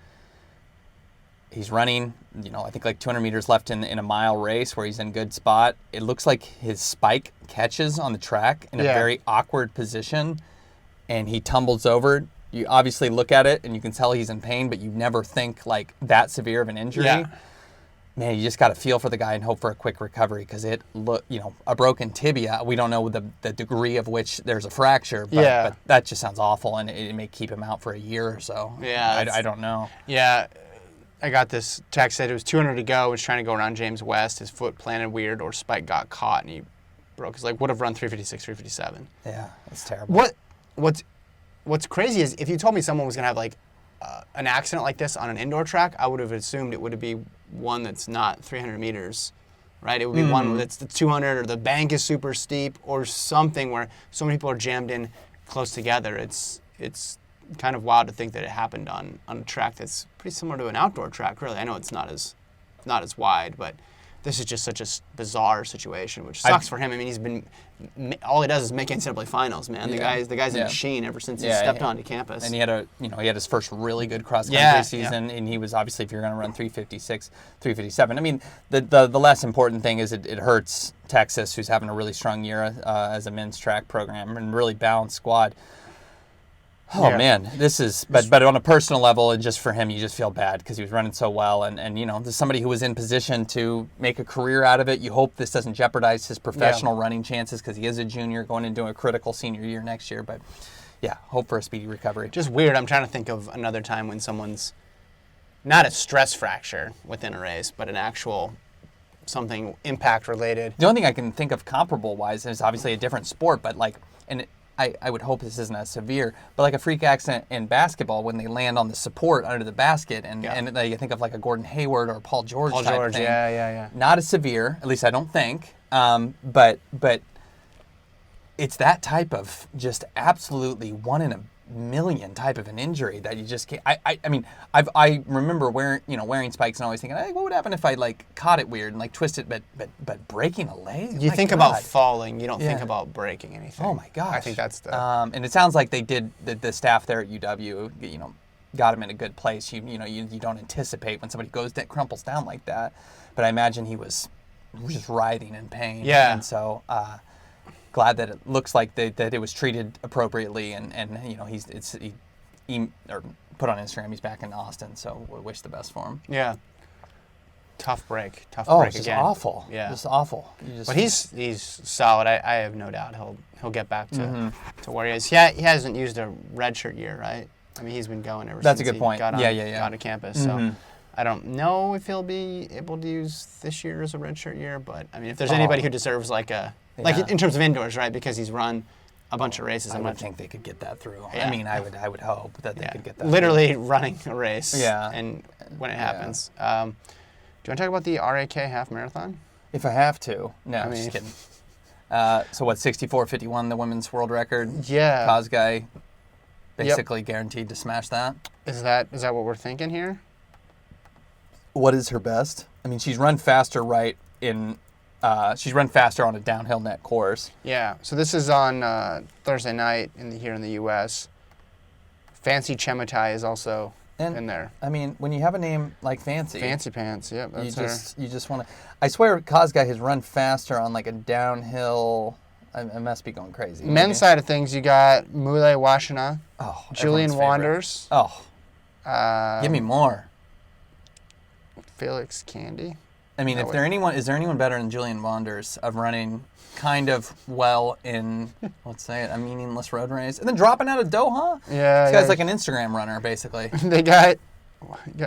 He's running, I think like 200 meters left in a mile race where he's in good spot. It looks like his spike catches on the track in a very awkward position, and he tumbles over. You obviously look at it, and you can tell he's in pain, but you never think like that severe of an injury. Yeah. Man, you just got to feel for the guy and hope for a quick recovery, because a broken tibia, we don't know the degree of which there's a fracture, but that just sounds awful, and it may keep him out for a year or so. Yeah. I don't know. Yeah. I got this text that it was 200 to go, was trying to go around James West. His foot planted weird, or spike got caught, and he broke his leg. Would have run 356, 357. Yeah, that's terrible. What's crazy is if you told me someone was going to have like an accident like this on an indoor track, I would have assumed it would be one that's not 300 meters, right? It would be one that's the 200, or the bank is super steep, or something where so many people are jammed in close together. It's kind of wild to think that it happened on a track that's pretty similar to an outdoor track, really. I know it's not as wide, but this is just such a bizarre situation, which sucks for him. I mean, all he does is make NCAA finals, man. The guy's a machine ever since he stepped onto campus. And he had his first really good cross country season, and he was obviously, if you're going to run 356, 357. I mean, the less important thing is it hurts Texas, who's having a really strong year as a men's track program and really balanced squad. Oh man, this is but on a personal level, and just for him, you just feel bad because he was running so well, and there's somebody who was in position to make a career out of it. You hope this doesn't jeopardize his professional running chances, because he is a junior going into a critical senior year next year. But hope for a speedy recovery. Just weird. I'm trying to think of another time when someone's not a stress fracture within a race, but an actual something impact related. The only thing I can think of comparable wise is obviously a different sport, but I would hope this isn't as severe, but like a freak accident in basketball when they land on the support under the basket, and you think of like a Gordon Hayward or Paul George type thing. Yeah. Not as severe, at least I don't think, but it's that type of just absolutely 1 in a million type of an injury that you just can't. I mean, I remember wearing spikes and always thinking, hey, what would happen if I like caught it weird and like twisted, but breaking a leg? You think about falling, you don't think about breaking anything. Oh my gosh! I think that's the. And it sounds like they did the staff there at UW, got him in a good place. You don't anticipate when somebody crumples down like that, but I imagine he was just writhing in pain. Yeah. And so. Glad that it looks like that it was treated appropriately, and he put on Instagram he's back in Austin, so we wish the best for him. Yeah. Tough break it's again. Just awful. Yeah. Just awful. But he's solid. I have no doubt he'll get back to where he is. Yeah, he hasn't used a redshirt year, right? I mean, he's been going ever since That's a good point. Got to campus. So I don't know if he'll be able to use this year as a redshirt year, but I mean, if there's anybody who deserves like in terms of indoors, right? Because he's run a bunch of races. I would think they could get that through. Yeah. I mean, I would hope that they could get that. Literally running a race. Yeah. And when it happens, do you want to talk about the RAK Half Marathon? If I have to, no, I mean, just kidding. So what? 64:51, the women's world record. Yeah. Kosgei basically guaranteed to smash that. Is that what we're thinking here? What is her best? I mean, she's run faster she's run faster on a downhill net course. Yeah. So this is on Thursday night here in the U.S. Fancy Chemutai is also in there. I mean, when you have a name like Fancy Pants, yep. That's you just want to. I swear, Kosgei has run faster on like a downhill. I must be going crazy. Men's side of things, you got Mule Washina, Julian Wanders. Give me more. Felix Candy. I mean, is there anyone better than Julian Wanders of running kind of well in, let's say it, a meaningless road race, and then dropping out of Doha? Yeah. This guy's like an Instagram runner, basically. You got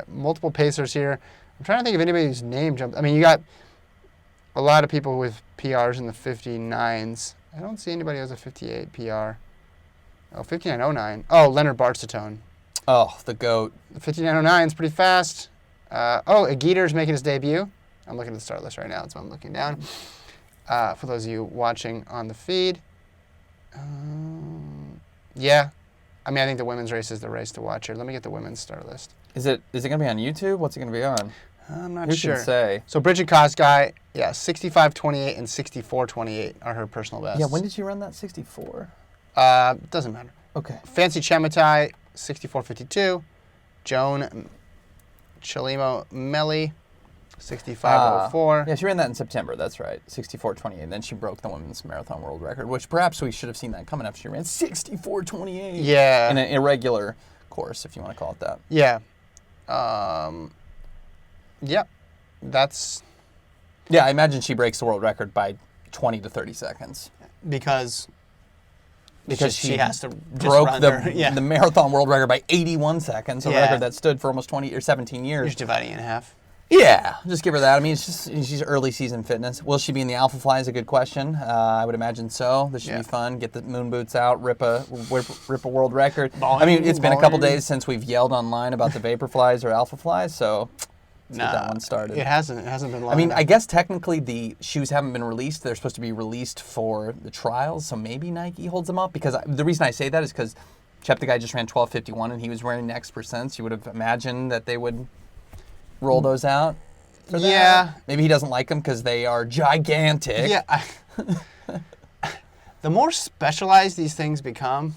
multiple pacers here. I'm trying to think of anybody whose name jumped. I mean, you got a lot of people with PRs in the 59s. I don't see anybody who has a 58 PR. Oh, 5909. Oh, Leonard Barstone. Oh, the GOAT. The 5909 is pretty fast. Aguirre's making his debut. I'm looking at the start list right now. That's why I'm looking down. For those of you watching on the feed. Yeah. I mean, I think the women's race is the race to watch here. Let me get the women's start list. Is it going to be on YouTube? What's it going to be on? I'm not sure. Who can say? So Bridget Kosgei, 65:28 and 64:28 are her personal bests. Yeah, when did you run that 64? Doesn't matter. Okay. Fancy Chemutai, 64:52. Joan Chalimo Melli, 65:04. Yeah, she ran that in September. That's right, 64:28. And then she broke the women's marathon world record, which perhaps we should have seen that coming up. She ran 64:28. Yeah. In an irregular course, if you want to call it that. Yeah. Yep. That's. Yeah, I imagine she breaks the world record by 20 to 30 seconds. Because she has to broke the marathon world record by 81 seconds, a record that stood for almost 20 or 17 years. You're just dividing it in half. Yeah, just give her that. I mean, she's early season fitness. Will she be in the Alpha Fly is a good question. I would imagine so. This should be fun. Get the moon boots out, rip a world record. I mean, it's been a couple days since we've yelled online about the Vapor Flies or Alpha Flies, so let's get that one started. It hasn't been long. I mean, I guess technically the shoes haven't been released. They're supposed to be released for the trials, so maybe Nike holds them up. Because the reason I say that is because Cheptegei just ran 12:51 and he was wearing Next percents. You would have imagined that they would roll those out for that. Yeah. Maybe he doesn't like them because they are gigantic. Yeah. The more specialized these things become,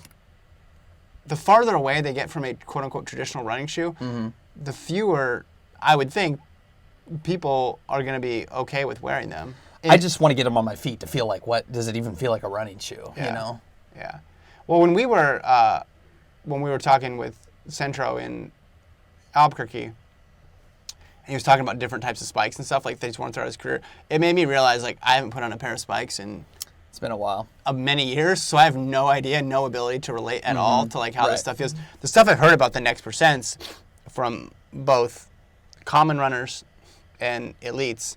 the farther away they get from a quote-unquote traditional running shoe, the fewer, I would think, people are going to be okay with wearing them. I just want to get them on my feet to feel like, what does it even feel like a running shoe? Yeah. You know? Yeah. Well, when we were talking with Centro in Albuquerque, and he was talking about different types of spikes and stuff like that he's worn throughout his career, it made me realize like I haven't put on a pair of spikes in it's been a while, many years, so I have no idea, no ability to relate at all to like how this stuff feels. The stuff I've heard about the Next percents from both common runners and elites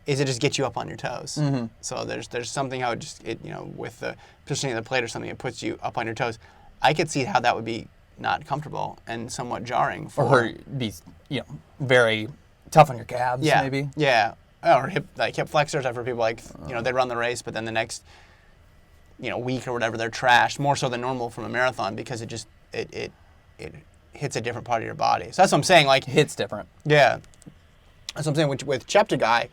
is it just gets you up on your toes. So there's something how with the positioning of the plate or something, it puts you up on your toes. I could see how that would be not comfortable and somewhat jarring for her. Be very tough on your calves, maybe. Yeah. Or hip flexors. I've heard people they run the race, but then the next week or whatever they're trashed more so than normal from a marathon because it just it hits a different part of your body. So that's what I'm saying. Like hits different. Yeah. That's what I'm saying. With Cheptegei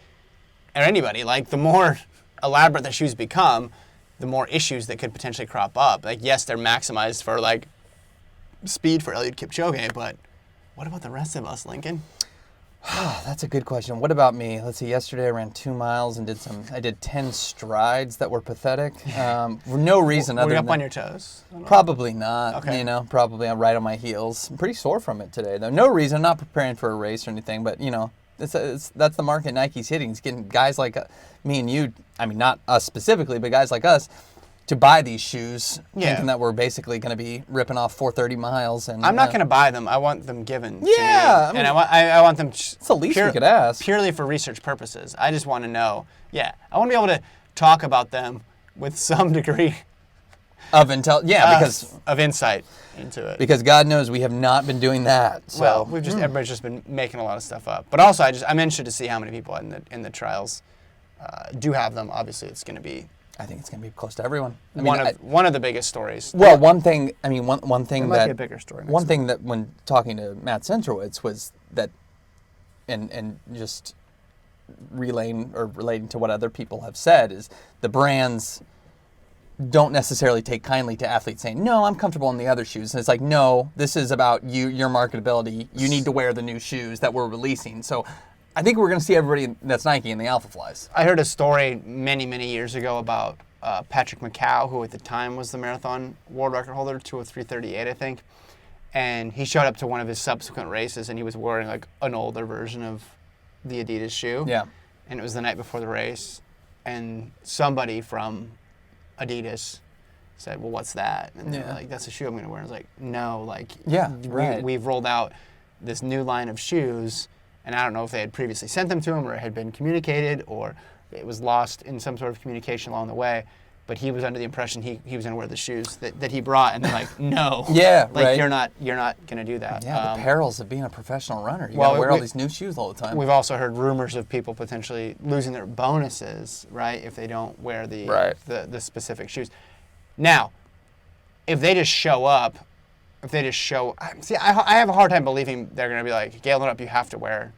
or anybody, like the more elaborate the shoes become, the more issues that could potentially crop up. Like yes, they're maximized for like speed for Eliud Kipchoge, but what about the rest of us, Lincoln? That's a good question. What about me? Let's see. Yesterday I ran 2 miles and I did 10 strides that were pathetic. For no reason other than... Were you up on your toes? Probably not. Okay. Probably I'm right on my heels. I'm pretty sore from it today, though. No reason. I'm not preparing for a race or anything, but, that's the market Nike's hitting. It's getting guys like me and you, I mean, not us specifically, but guys like us, to buy these shoes, Yeah. thinking that we're basically going to be ripping off 430 miles. And I'm not going to buy them. I want them given to me. Yeah, I mean, and I want them it's the least we could ask. Purely for research purposes. I just want to know. Yeah, I want to be able to talk about them with some degree of because of insight into it. Because God knows we have not been doing that. So. Well, everybody's just been making a lot of stuff up. But also, I'm interested to see how many people in the trials do have them. Obviously, it's going to be. I think it's going to be close to everyone. One of the biggest stories. Well, one thing. I mean, one thing it might be a bigger story. One thing that when talking to Matt Centrowitz was that, and just relating to what other people have said is the brands don't necessarily take kindly to athletes saying, no, I'm comfortable in the other shoes. And it's like, no, this is about your marketability. You need to wear the new shoes that we're releasing. So I think we're going to see everybody that's Nike in the Alpha Flies. I heard a story many, many years ago about Patrick McCow, who at the time was the marathon world record holder, 2:03:38, I think. And he showed up to one of his subsequent races, and he was wearing like an older version of the Adidas shoe. Yeah. And it was the night before the race. And somebody from Adidas said, well, what's that? And they were like, that's a shoe I'm going to wear. And I was like, no, we've rolled out this new line of shoes, and I don't know if they had previously sent them to him or it had been communicated or it was lost in some sort of communication along the way, but he was under the impression he was going to wear the shoes that he brought, and they're like, no. You're not going to do that. Yeah, the perils of being a professional runner. You got to wear all these new shoes all the time. We've also heard rumors of people potentially losing their bonuses, right, if they don't wear the specific shoes. Now, if they just show up, I have a hard time believing they're going to be like, Galen Rupp, you have to wear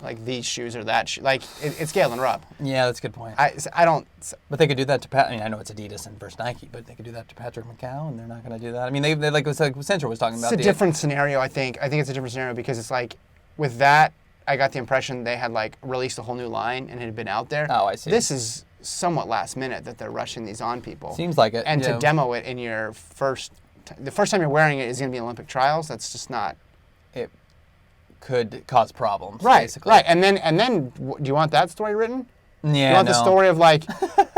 like these shoes or that shoe. Like, it's Galen Rupp. Yeah, that's a good point. I don't. But they could do that to Pat. I mean, I know it's Adidas and versus Nike, but they could do that to Patrick McCow, and they're not going to do that. I mean, they like Central was talking about. It's a different scenario, I think. I think it's a different scenario because it's like, with that, I got the impression they had like released a whole new line and it had been out there. Oh, I see. This is somewhat last minute that they're rushing these on people. Seems like it. And to demo it in your the first time you're wearing it is going to be in Olympic trials. That's just not. It could cause problems. Right. Basically. Right. And then, do you want that story written? Yeah. You want the story of like,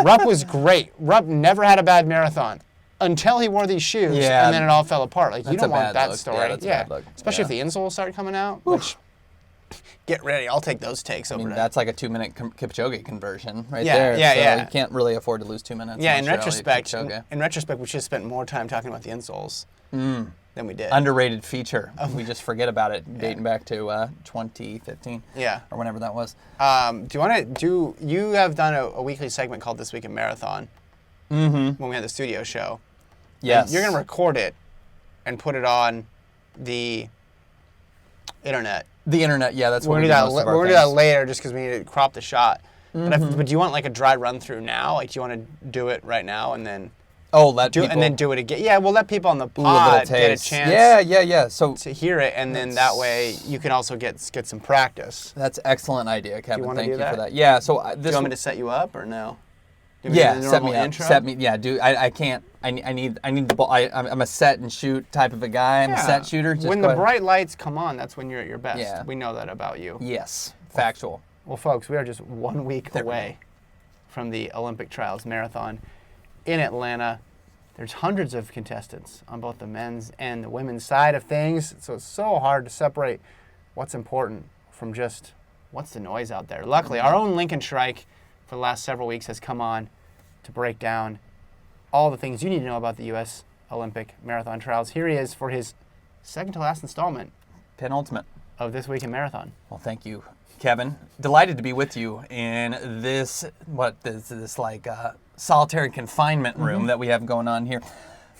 Rupp was great. Rupp never had a bad marathon until he wore these shoes, and then it all fell apart. Like, you don't want that story. Yeah, that's a bad look. Especially if the insoles start coming out. Which, get ready. I'll take those takes over. That's like a 2-minute Kipchoge conversion right there. Yeah. You can't really afford to lose 2 minutes. Yeah. In retrospect, we should have spent more time talking about the insoles than we did. Underrated feature. We just forget about it, dating back to 2015. Yeah. Or whenever that was. You have done a weekly segment called This Week in Marathon. When we had the studio show. Yes. And you're going to record it and put it on the internet. The internet, yeah, that's what we're going to do that later just because we need to crop the shot. But do you want like a dry run through now? Like, do you want to do it right now and then... and then do it again. Yeah, we'll let people on the pod get a chance. Yeah. So to hear it, and then that way you can also get some practice. That's an excellent idea, Kevin. Thank you for that. Yeah. So do you want me to set you up or no? Set me up. Set me. Yeah, dude. I can't. I need the ball. I'm a set and shoot type of a guy. I'm a set shooter. When the bright lights come on, that's when you're at your best. Yeah. We know that about you. Yes. Factual. Well, folks, we are just 1 week away from the Olympic Trials Marathon in Atlanta. There's hundreds of contestants on both the men's and the women's side of things, so it's so hard to separate what's important from just what's the noise out there. Luckily, our own Lincoln Shrike for the last several weeks has come on to break down all the things you need to know about the U.S. Olympic Marathon Trials. Here he is for his second to last installment. Penultimate. Of This Week in Marathon. Well, thank you, Kevin. Delighted to be with you in this solitary confinement room that we have going on here.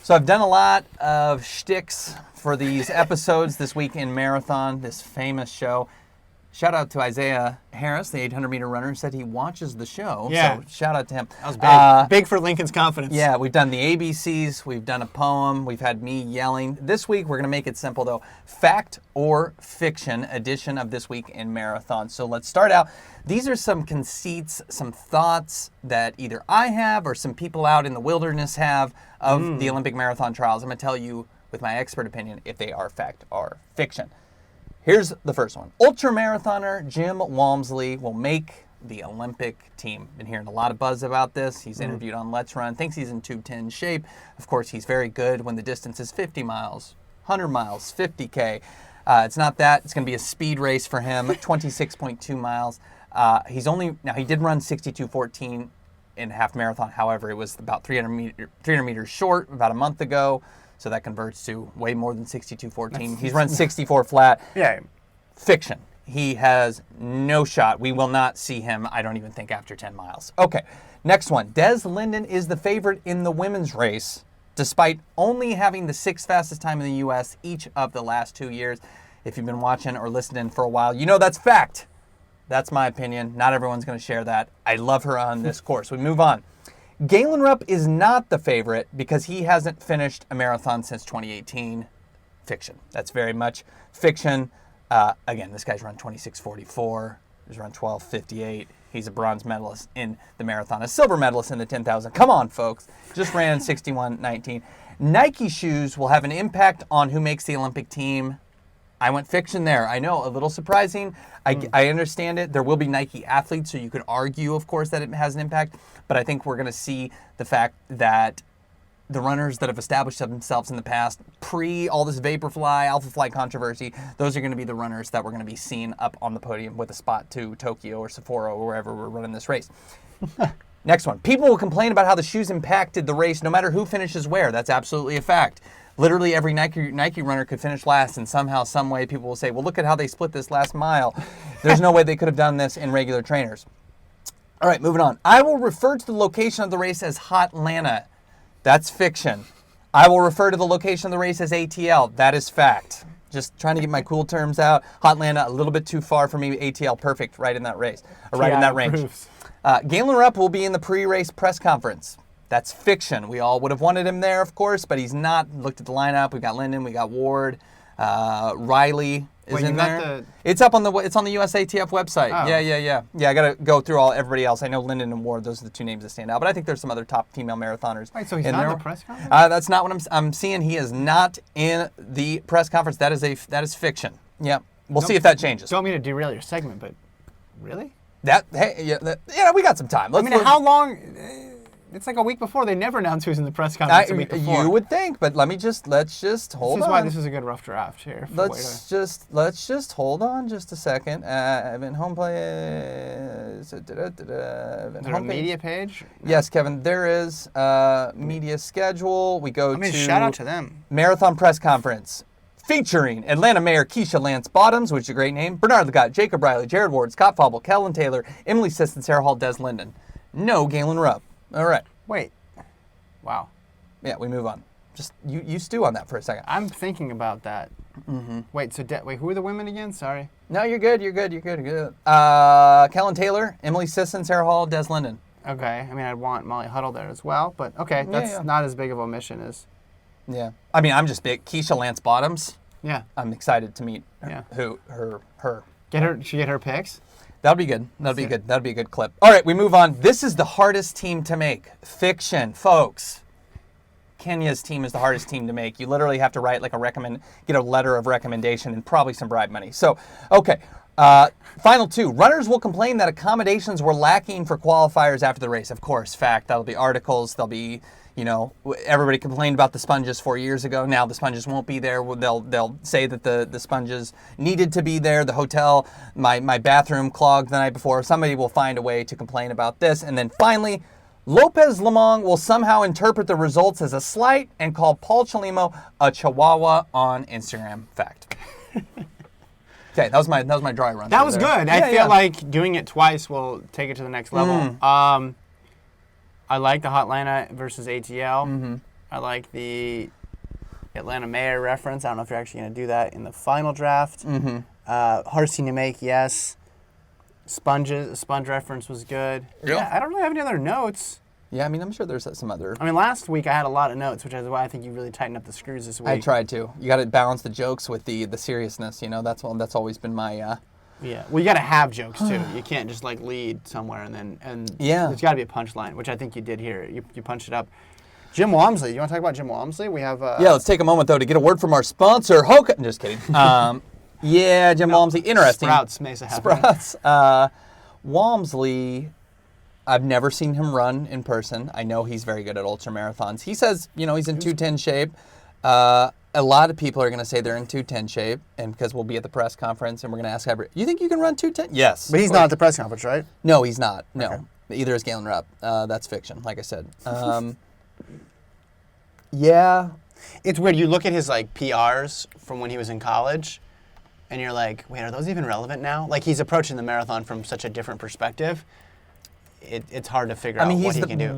So I've done a lot of shticks for these episodes This Week in Marathon, this famous show. Shout out to Isaiah Harris, the 800-meter runner, who said he watches the show. Yeah. So shout out to him. That was big. Big for Lincoln's confidence. Yeah, we've done the ABCs. We've done a poem. We've had me yelling. This week, we're going to make it simple, though. Fact or fiction edition of This Week in Marathon. So let's start out. These are some conceits, some thoughts that either I have or some people out in the wilderness have of the Olympic Marathon Trials. I'm going to tell you, with my expert opinion, if they are fact or fiction. Here's the first one. Ultramarathoner Jim Walmsley will make the Olympic team. Been hearing a lot of buzz about this. He's interviewed on Let's Run. Thinks he's in 210 shape. Of course, he's very good when the distance is 50 miles, 100 miles, 50K. It's not that. It's going to be a speed race for him, 26.2 miles. He did run 62:14 in half marathon. However, it was about 300 meters short about a month ago. So that converts to way more than 62:14. He's run 64 flat. Yeah. Fiction. He has no shot. We will not see him, I don't even think, after 10 miles. Okay, next one. Des Linden is the favorite in the women's race, despite only having the 6th fastest time in the U.S. each of the last 2 years. If you've been watching or listening for a while, you know that's fact. That's my opinion. Not everyone's going to share that. I love her on this course. We move on. Galen Rupp is not the favorite because he hasn't finished a marathon since 2018. Fiction. That's very much fiction. Again, this guy's run 26:44. He's run 12:58. He's a bronze medalist in the marathon, a silver medalist in the 10,000. Come on, folks. Just ran 61:19. Nike shoes will have an impact on who makes the Olympic team. I went fiction there. I know, a little surprising. I understand it. There will be Nike athletes, so you could argue, of course, that it has an impact. But I think we're going to see the fact that the runners that have established themselves in the past, pre all this Vaporfly, Alphafly controversy, those are going to be the runners that we're going to be seeing up on the podium with a spot to Tokyo or Sapporo or wherever we're running this race. Next one. People will complain about how the shoes impacted the race no matter who finishes where. That's absolutely a fact. Literally every Nike runner could finish last, and somehow, some way, people will say, well, look at how they split this last mile. There's no way they could have done this in regular trainers. All right, moving on. I will refer to the location of the race as Hotlanta. That's fiction. I will refer to the location of the race as ATL. That is fact. Just trying to get my cool terms out. Hotlanta, a little bit too far for me. ATL, perfect, right in that race, or right in that range. Galen Rupp will be in the pre-race press conference. That's fiction. We all would have wanted him there, of course, but he's not. Looked at the lineup. We got Linden, we got Ward, Riley is in there. It's up on the USATF website. Oh. Yeah. I got to go through everybody else. I know Linden and Ward. Those are the two names that stand out. But I think there's some other top female marathoners. Wait, so he's in not there. in the press conference? That's not what I'm seeing. He is not in the press conference. That is fiction. Yeah, we'll see if that changes. Don't mean to derail your segment, but really? We got some time. How long? It's like a week before. They never announce who's in the press conference a week before. You would think, but let's just hold on. This is why this is a good rough draft here. Let's just hold on just a second. Event home play. Is there a media page? Yes, Kevin. There is media schedule. We go to shout out to them. Marathon press conference. Featuring Atlanta Mayor Keisha Lance Bottoms, which is a great name, Bernard Lagat, Jacob Riley, Jared Ward, Scott Fauble, Kellen Taylor, Emily Sisson, Sarah Hall, Des Linden. No Galen Rupp. All right. Wait. Wow. Yeah, we move on. Just you stew on that for a second. I'm thinking about that. Mm-hmm. Wait, who are the women again? Sorry. No, you're good. Kellen Taylor, Emily Sisson, Sarah Hall, Des Linden. Okay. I mean, I'd want Molly Huddle there as well, but okay, that's not as big of a mission as... Yeah. I mean, I'm just big. Keisha Lance Bottoms. Yeah. I'm excited to meet her. Should get her picks? That'll be good. That'll be a good clip. All right, we move on. This is the hardest team to make. Fiction, folks. Kenya's team is the hardest team to make. You literally have to write get a letter of recommendation and probably some bribe money. So, okay. Final two. Runners will complain that accommodations were lacking for qualifiers after the race. Of course, fact. That'll be articles. There'll be, everybody complained about the sponges 4 years ago. Now the sponges won't be there. They'll say that the sponges needed to be there. The hotel, my bathroom clogged the night before. Somebody will find a way to complain about this. And then finally, Lopez Lamong will somehow interpret the results as a slight and call Paul Chalimo a chihuahua on Instagram. Fact. Okay, that was my dry run. That was good. Yeah, I feel like doing it twice will take it to the next level. I like the Hotlanta versus ATL. Mm-hmm. I like the Atlanta Mayor reference. I don't know if you're actually going to do that in the final draft. Mm-hmm. Hardest team to make, yes. Sponge reference was good. Yeah, I don't really have any other notes. Yeah, I mean, I'm sure there's some other... I mean, last week I had a lot of notes, which is why I think you really tightened up the screws this week. I tried to. You got to balance the jokes with the seriousness, That's always been my... Yeah, well, you got to have jokes, too. You can't just, lead somewhere and there's got to be a punchline, which I think you did here. You punched it up. Jim Walmsley. You want to talk about Jim Walmsley? We have... Yeah, let's take a moment, though, to get a word from our sponsor, Hoka. I'm just kidding. Jim Walmsley. Interesting. Sprouts Mesa Health. Sprouts. Walmsley, I've never seen him run in person. I know he's very good at ultramarathons. He says, he's in 210 shape. A lot of people are going to say they're in 210 shape, and because we'll be at the press conference, and we're going to ask you think you can run 210? Yes. But he's not at the press conference, right? No, he's not. No. Okay. Either is Galen Rupp. That's fiction, like I said. Yeah. It's weird. You look at his PRs from when he was in college, and you're like, wait, are those even relevant now? Like, he's approaching the marathon from such a different perspective. It's hard to figure out what he can do.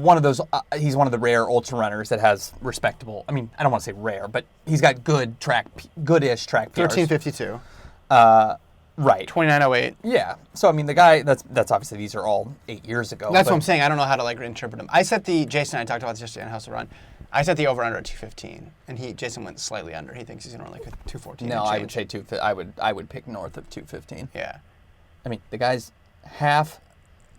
He's one of the rare ultra runners that has respectable. I don't want to say rare, but he's got goodish track PRs. 13:52. Right. 29:08. Yeah. So the guy. That's obviously these are all 8 years ago. That's what I'm saying. I don't know how to interpret them. Jason and I talked about this yesterday in House of Run. I set the over under at 2:15, and Jason went slightly under. He thinks he's gonna run a 2:14. No, I would say I would pick north of 2:15. Yeah. The guy's half.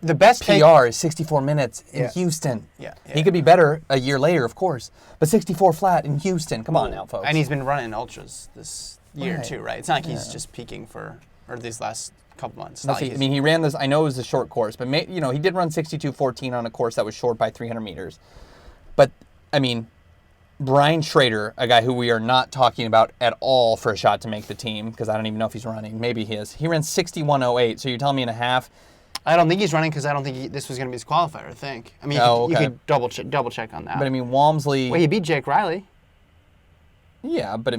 The best PR is 64 minutes in Houston. Yeah. He could be better a year later, of course, but 64 flat in Houston. Come on now, folks. And he's been running ultras this year Right. too, right? It's not like he's just peaking or these last couple months. He ran this. I know it was a short course, but he did run 62:14 on a course that was short by 300 meters. But Brian Schrader, a guy who we are not talking about at all for a shot to make the team, because I don't even know if he's running. Maybe he is. He ran 61:08. So you're telling me in a half. I don't think he's running because I don't think this was going to be his qualifier. I think. You could double check on that. But Walmsley. Well, he beat Jake Riley. Yeah, but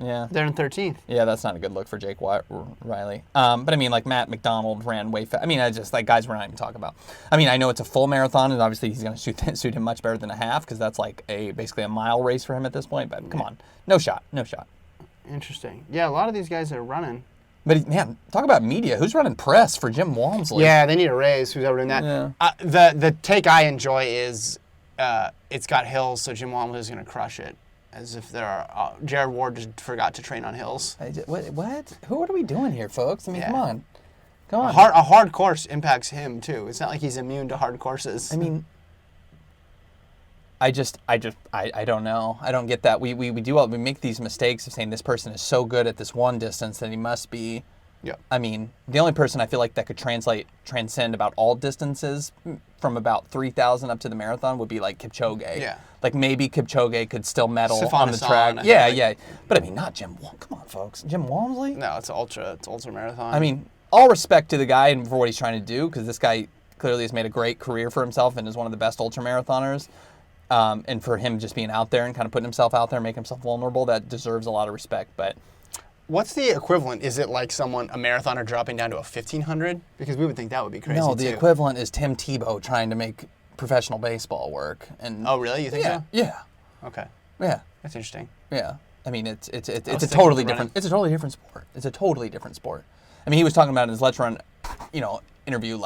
yeah. They're in 13th. Yeah, that's not a good look for Jake Riley. But Matt McDonald ran way fast. I just guys we're not even talking about. I know it's a full marathon, and obviously he's going to suit him much better than a half, because that's basically a mile race for him at this point. But come on, no shot. Interesting. Yeah, a lot of these guys are running. But talk about media. Who's running press for Jim Walmsley? Yeah, they need a raise. Who's ever doing that? Yeah. The take I enjoy is it's got hills, so Jim Walmsley is going to crush it. As if there are Jared Ward just forgot to train on hills. What? What are we doing here, folks? Come on. A hard course impacts him too. It's not like he's immune to hard courses. I don't know. I don't get that. We make these mistakes of saying this person is so good at this one distance that he must be. Yeah. The only person I feel like that could transcend about all distances from about 3,000 up to the marathon would be Kipchoge. Yeah. Maybe Kipchoge could still medal Sifan on the track. Hassan, Yeah. But not Jim. Come on, folks. Jim Walmsley. No, it's ultra marathon. All respect to the guy and for what he's trying to do, because this guy clearly has made a great career for himself and is one of the best ultra marathoners. And for him just being out there and kind of putting himself out there and making himself vulnerable, that deserves a lot of respect. But what's the equivalent? Is it like a marathoner dropping down to a 1,500? Because we would think that would be crazy. No, the equivalent is Tim Tebow trying to make professional baseball work. And oh, really? You think so? Yeah. Okay. Yeah. That's interesting. Yeah. It's a totally different. It's a totally different sport. It's a totally different sport. He was talking about in his Let's Run, interview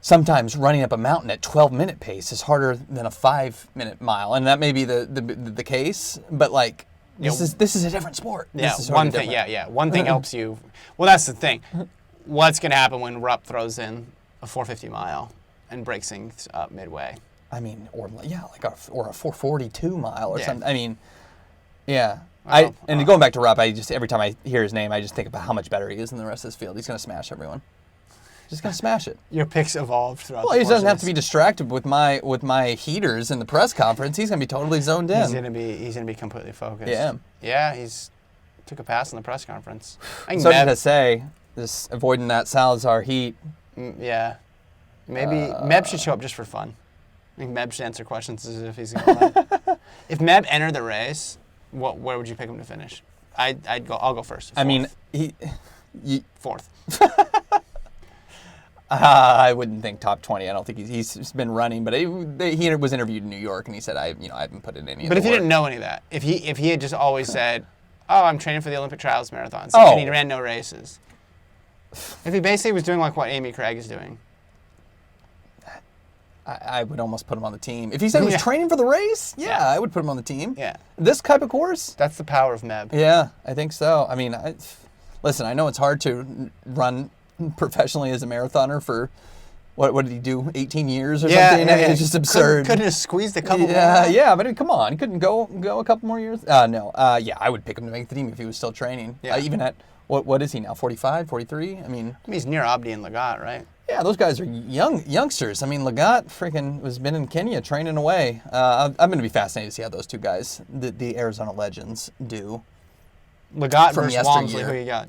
sometimes running up a mountain at 12-minute pace is harder than a 5-minute mile, and that may be the case, but this is a different sport. Yeah, this is one thing. Yeah. One thing helps you. Well, that's the thing. What's going to happen when Rupp throws in a 450 mile and breaks things up midway? Or a 442 mile or something. Yeah. Going back to Rupp, every time I hear his name, I just think about how much better he is than the rest of this field. He's going to smash everyone. Just gonna smash it. Your picks evolved throughout. Well, he doesn't have to be distracted with my heaters in the press conference. He's gonna be totally zoned in. He's gonna be completely focused. Yeah. Yeah, he's took a pass in the press conference. So did I say this avoiding that Salazar heat? Yeah. Maybe Meb should show up just for fun. I think Meb should answer questions as if he's gonna win. If Meb entered the race, where would you pick him to finish? I'll go first. Fourth. I wouldn't think top 20. I don't think he's been running, but he was interviewed in New York, and he said I haven't put in any. But if he didn't know any of that, if he had just always said, "Oh, I'm training for the Olympic trials marathons," and he ran no races, if he basically was doing what Amy Craig is doing, I would almost put him on the team. If he said he was training for the race, I would put him on the team. Yeah, this type of course. That's the power of Meb. Yeah, I think so. Listen, I know it's hard to run professionally as a marathoner for what did he do? 18 years or something? It's just absurd. Couldn't have squeezed a couple more. Yeah, but come on, couldn't go a couple more years? No. I would pick him to make the team if he was still training. Yeah. Even at What is he now? 45, 43? I mean, He's near Abdi and Lagat, right? yeah, those guys are youngsters. I mean, Lagat freaking has been in Kenya training away. I'm going to be fascinated to see how those two guys, the Arizona legends, do. Lagat From versus yesteryear. Walmsley, who you got?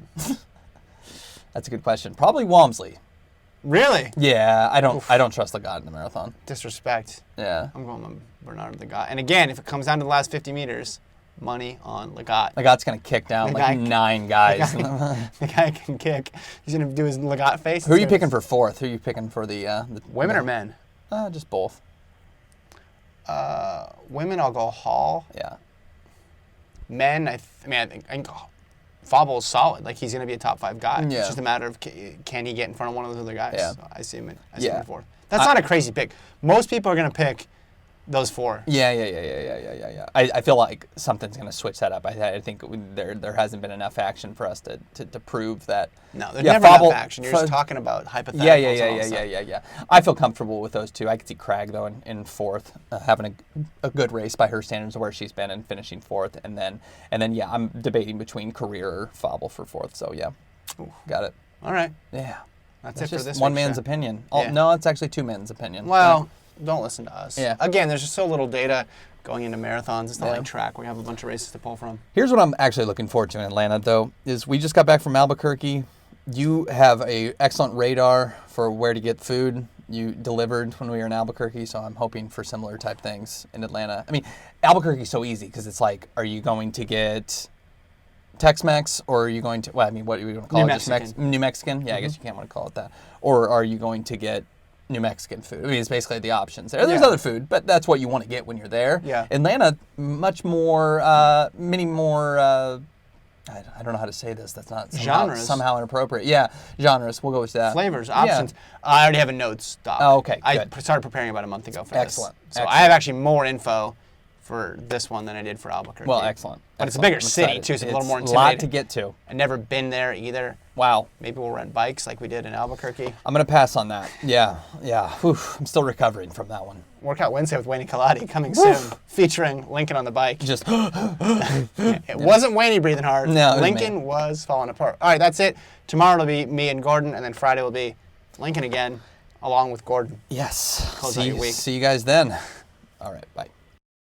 That's a good question. Probably Walmsley. Really? Yeah, I don't trust Lagat in the marathon. Disrespect. Yeah. I'm going on Bernard Lagat. And again, if it comes down to the last 50 meters, money on Lagat. Lagat's going to kick down The like guy- 9 guys. The guy can kick. He's going to do his Lagat face. Who are you picking for 4th? Who are you picking for the Women or men? Just both. Women, I'll go Hall. Yeah. Men, I think Fable's solid. Like, he's going to be a top 5 guy. Yeah. It's just a matter of can he get in front of one of those other guys. Yeah. So I see him in 4th. That's I- not a crazy pick. Most people are going to pick those 4. Yeah. I feel like something's going to switch that up. I think there hasn't been enough action for us to prove that. No, there's never enough action. You're just talking about hypotheticals. Yeah. I feel comfortable with those two. I could see Craig, though, in 4th, having a good race by her standards of where she's been and finishing 4th. And then, yeah, I'm debating between Career or Fable for 4th. So, yeah, got it. All right. Yeah. That's It's it for just this one week's man's show. opinion. Yeah. Oh, no, it's actually 2 men's opinion. Well, don't listen to us. Yeah. Again, there's just so little data going into marathons. It's not Yeah. like track where you have a bunch of races to pull from. Here's what I'm actually looking forward to in Atlanta, though, is we just got back from Albuquerque. You have a excellent radar for where to get food. You delivered when we were in Albuquerque, so I'm hoping for similar type things in Atlanta. I mean, Albuquerque's so easy because it's like, are you going to get Tex-Mex or are you going to, well, I mean, what are you going to call New it? Just Mexican. New Mexican? Yeah, I guess you can't want to call it that. Or are you going to get New Mexican food? I mean, it's basically the options there. There's Yeah. other food, but that's what you want to get when you're there. Yeah. Atlanta, much more, many more, I don't know how to say this. That's not somehow inappropriate. Yeah, genres. We'll go with that. Flavors, options. I already have a notes doc. Oh, okay, I good. started preparing about a month ago for Excellent, this. So excellent. I have actually more info for this one than I did for Albuquerque. Well, excellent. But it's a Excellent. bigger I'm city, excited. too, so it's a little more A lot intimidating. to get to. I've never been there either. Wow. Maybe we'll rent bikes like we did in Albuquerque. I'm going to pass on that. Yeah. Whew, I'm still recovering from that one. Workout Wednesday with Wayne Kaladi coming soon, featuring Lincoln on the bike. Just, It wasn't Wayne breathing hard. No, it was Lincoln was falling apart. All right, that's it. Tomorrow it'll be me and Gordon, and then Friday will be Lincoln again, along with Gordon. yes. Close out your week. See you guys then. All right, bye.